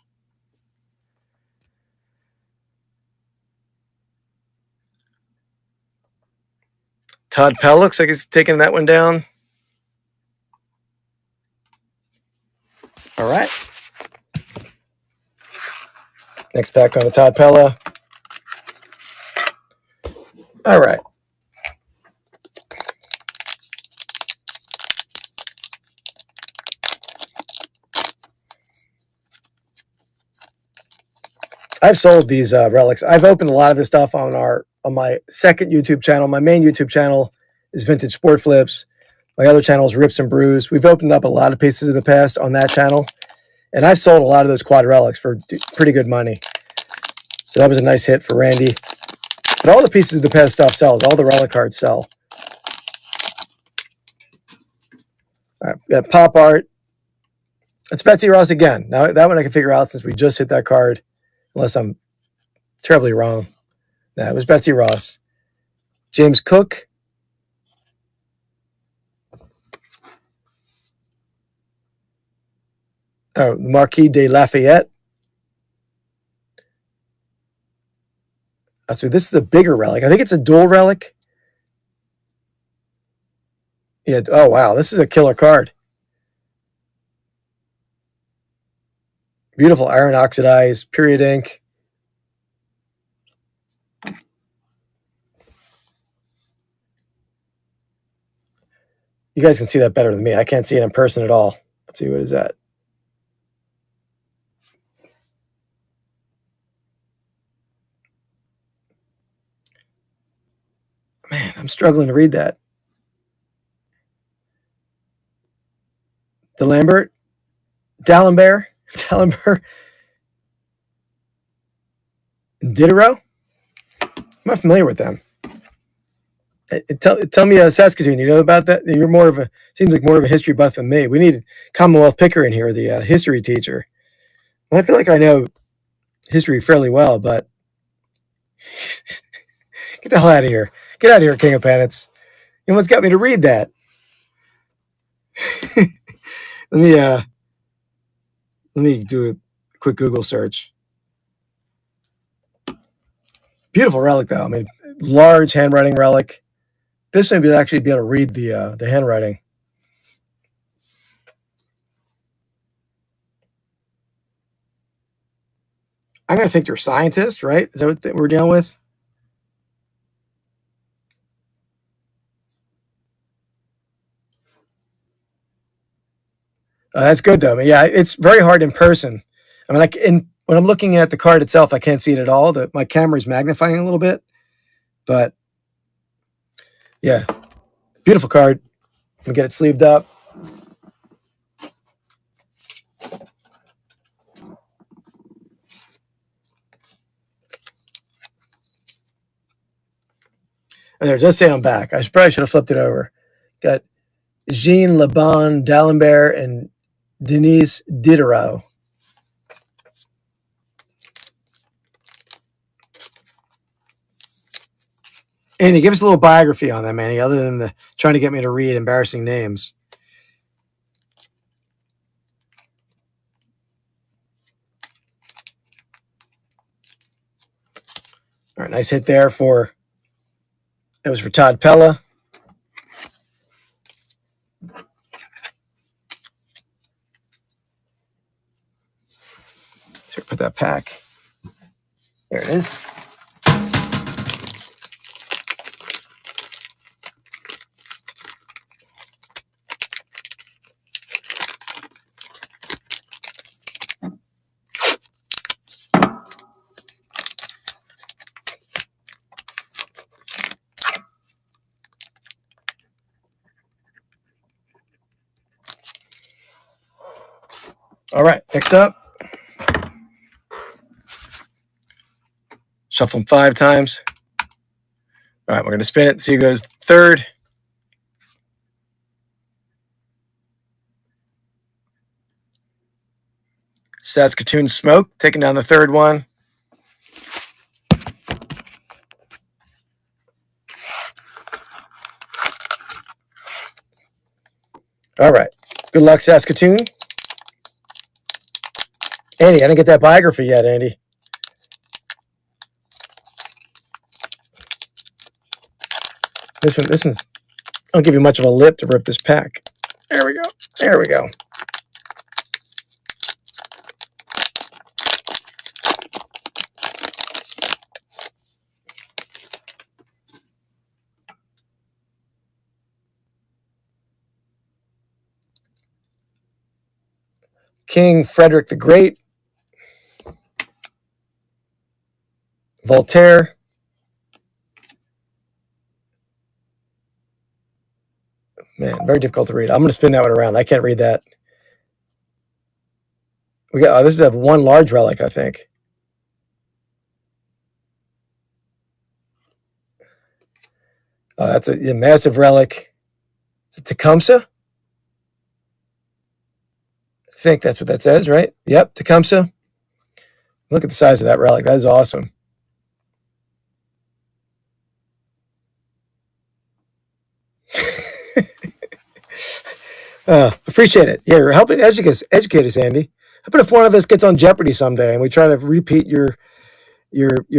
Todd Pell looks like he's taking that one down. All right. Next pack on to Todd Pella. All right. I've sold these relics. I've opened a lot of this stuff on my second YouTube channel. My main YouTube channel is Vintage Sport Flips. My other channel is Rips and Brews. We've opened up a lot of pieces of the past on that channel, and I've sold a lot of those quad relics for pretty good money. So that was a nice hit for Randy. But all the pieces of the past stuff sells. All the relic cards sell. All right, we got pop art. It's Betsy Ross again. Now that one I can figure out since we just hit that card, unless I'm terribly wrong. Nah, it was Betsy Ross. James Cook. Oh, Marquis de Lafayette. So this is a bigger relic. I think it's a dual relic. Yeah. Oh, wow. This is a killer card. Beautiful iron oxidized, period ink. You guys can see that better than me. I can't see it in person at all. Let's see, what is that? Man, I'm struggling to read that. D'Alembert, D'Alembert, Diderot. I'm not familiar with them. Tell me, Saskatoon. You know about that? You're seems like more of a history buff than me. We need Commonwealth Picker in here, the history teacher. I feel like I know history fairly well, but get the hell out of here. Get out of here, King of Pennants. You almost got me to read that. Let me do a quick Google search. Beautiful relic, though. I mean, large handwriting relic. This one would actually be able to read the handwriting. I'm going to think you're a scientist, right? Is that what we're dealing with? That's good though. I mean, yeah, it's very hard in person. I mean, like when I'm looking at the card itself, I can't see it at all. My camera is magnifying a little bit, but yeah, beautiful card. I'm gonna get it sleeved up. And there, it does say on back. I probably should have flipped it over. Got Jean Lebon D'Alembert and Denise Diderot. Andy, give us a little biography on them, Andy, other than trying to get me to read embarrassing names. All right, nice hit there that was for Todd Pella. So put that pack. There it is. All right, next up. Shuffle them 5 times. All right, we're going to spin it. See who goes third. Saskatoon Smoke taking down the third one. All right. Good luck, Saskatoon. Andy, I didn't get that biography yet, Andy. This one's, I'll give you much of a lip to rip this pack. There we go. There we go. King Frederick the Great. Voltaire. Man, very difficult to read. I'm going to spin that one around. I can't read that. We got this is a one large relic, I think. Oh, that's a massive relic. Is it Tecumseh? I think that's what that says, right? Yep, Tecumseh. Look at the size of that relic. That is awesome. Appreciate it. Yeah, you're helping educate us, Andy. How about if one of us gets on Jeopardy someday and we try to repeat your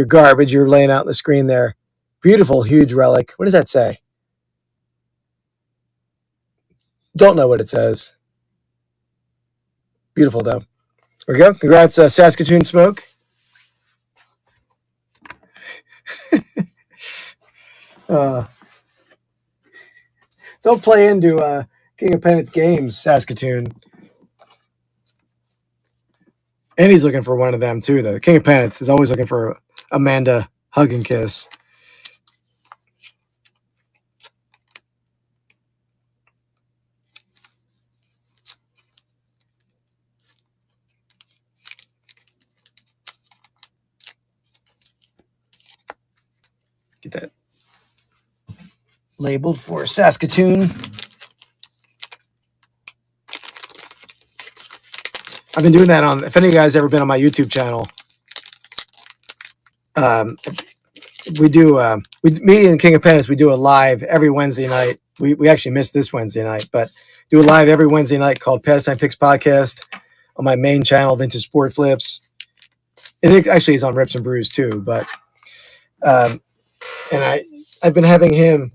garbage you're laying out on the screen there? Beautiful, huge relic. What does that say? Don't know what it says. Beautiful, though. There we go. Congrats, Saskatoon Smoke. Don't play into King of Pennants games, Saskatoon. And he's looking for one of them, too, though. The King of Pennants is always looking for Amanda hug and kiss. Get that labeled for Saskatoon. I've been doing that on, if any of you guys ever been on my YouTube channel, we do, me and King of Pennants, we do a live every Wednesday night. We actually missed this Wednesday night, but do a live every Wednesday night called Pastime Picks Podcast on my main channel, Vintage Sport Flips. It actually is on Rips and Brews too, but, and I've been having him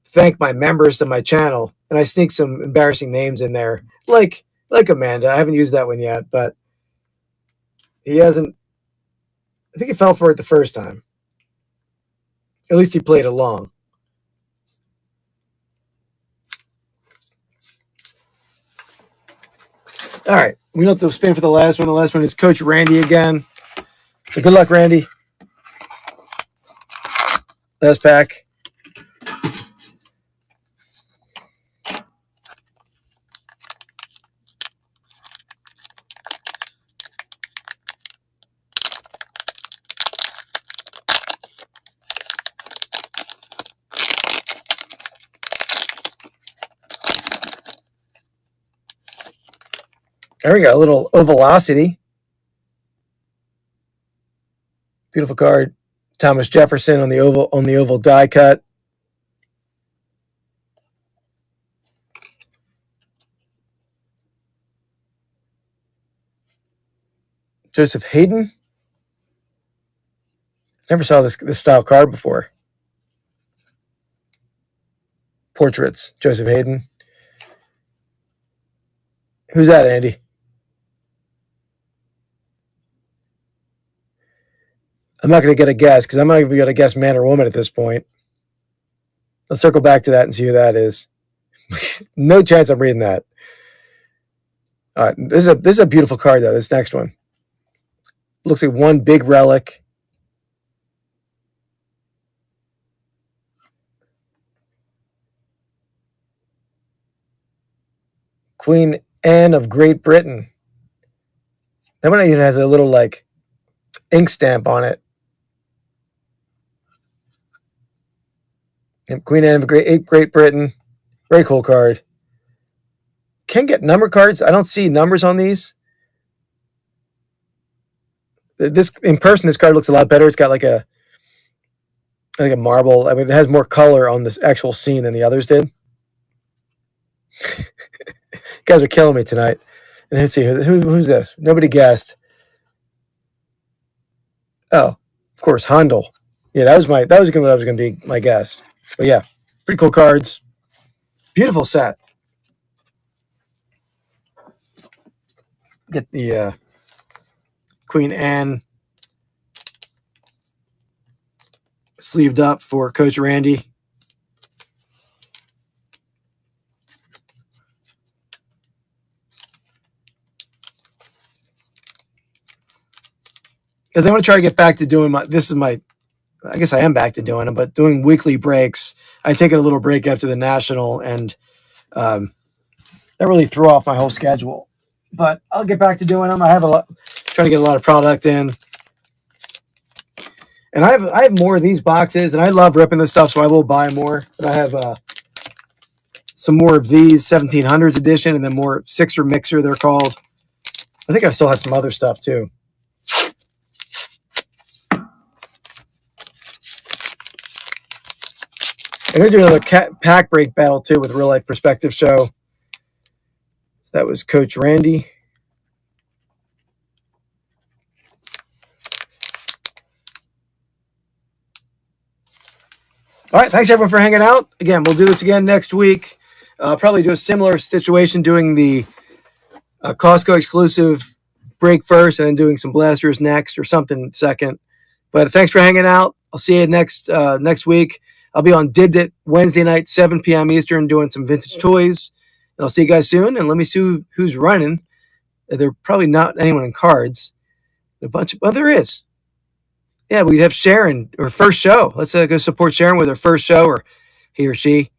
thank my members of my channel, and I sneak some embarrassing names in there, like Amanda. I haven't used that one yet, but he hasn't. I think he fell for it the first time. At least he played along. All right. We don't have to spin for the last one. The last one is Coach Randy again. So good luck, Randy. Last pack. There we go. A little Ovalocity. Beautiful card. Thomas Jefferson on the oval die cut. Joseph Hayden. Never saw this style card before. Portraits. Joseph Hayden. Who's that, Andy? I'm not going to get a guess because I'm not even going to guess man or woman at this point. Let's circle back to that and see who that is. No chance I'm reading that. All right, this is a beautiful card though. This next one looks like one big relic. Queen Anne of Great Britain. That one even has a little like ink stamp on it. And Queen Anne of Great Britain. Very cool card. Can get number cards. I don't see numbers on these. This in person, this card looks a lot better. It's got like a marble. I mean, it has more color on this actual scene than the others did. You guys are killing me tonight. And let's see who's this. Nobody guessed. Oh, of course, Handel. Yeah, that was what I was going to be my guess. But yeah, pretty cool cards. Beautiful set. Get the Queen Anne sleeved up for Coach Randy. Because I want to try to get back to doing I guess I am back to doing them, but doing weekly breaks. I taken a little break after the National, and that really threw off my whole schedule. But I'll get back to doing them. I have trying to get a lot of product in. And I have more of these boxes, and I love ripping this stuff, so I will buy more. But I have some more of these 1700s edition, and then more Sixer Mixer, they're called. I think I still have some other stuff, too. I'm going to do another pack break battle, too, with Real Life Perspective Show. So that was Coach Randy. All right, thanks, everyone, for hanging out. Again, we'll do this again next week. Probably do a similar situation, doing the Costco exclusive break first and then doing some blasters next or something second. But thanks for hanging out. I'll see you next week. I'll be on Did It Wednesday night, 7 p.m. Eastern, doing some vintage toys. And I'll see you guys soon. And let me see who's running. They're probably not anyone in cards. Well, there is. Yeah, we'd have Sharon, her first show. Let's go support Sharon with her first show, or he or she.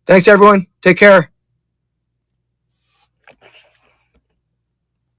Thanks, everyone. Take care.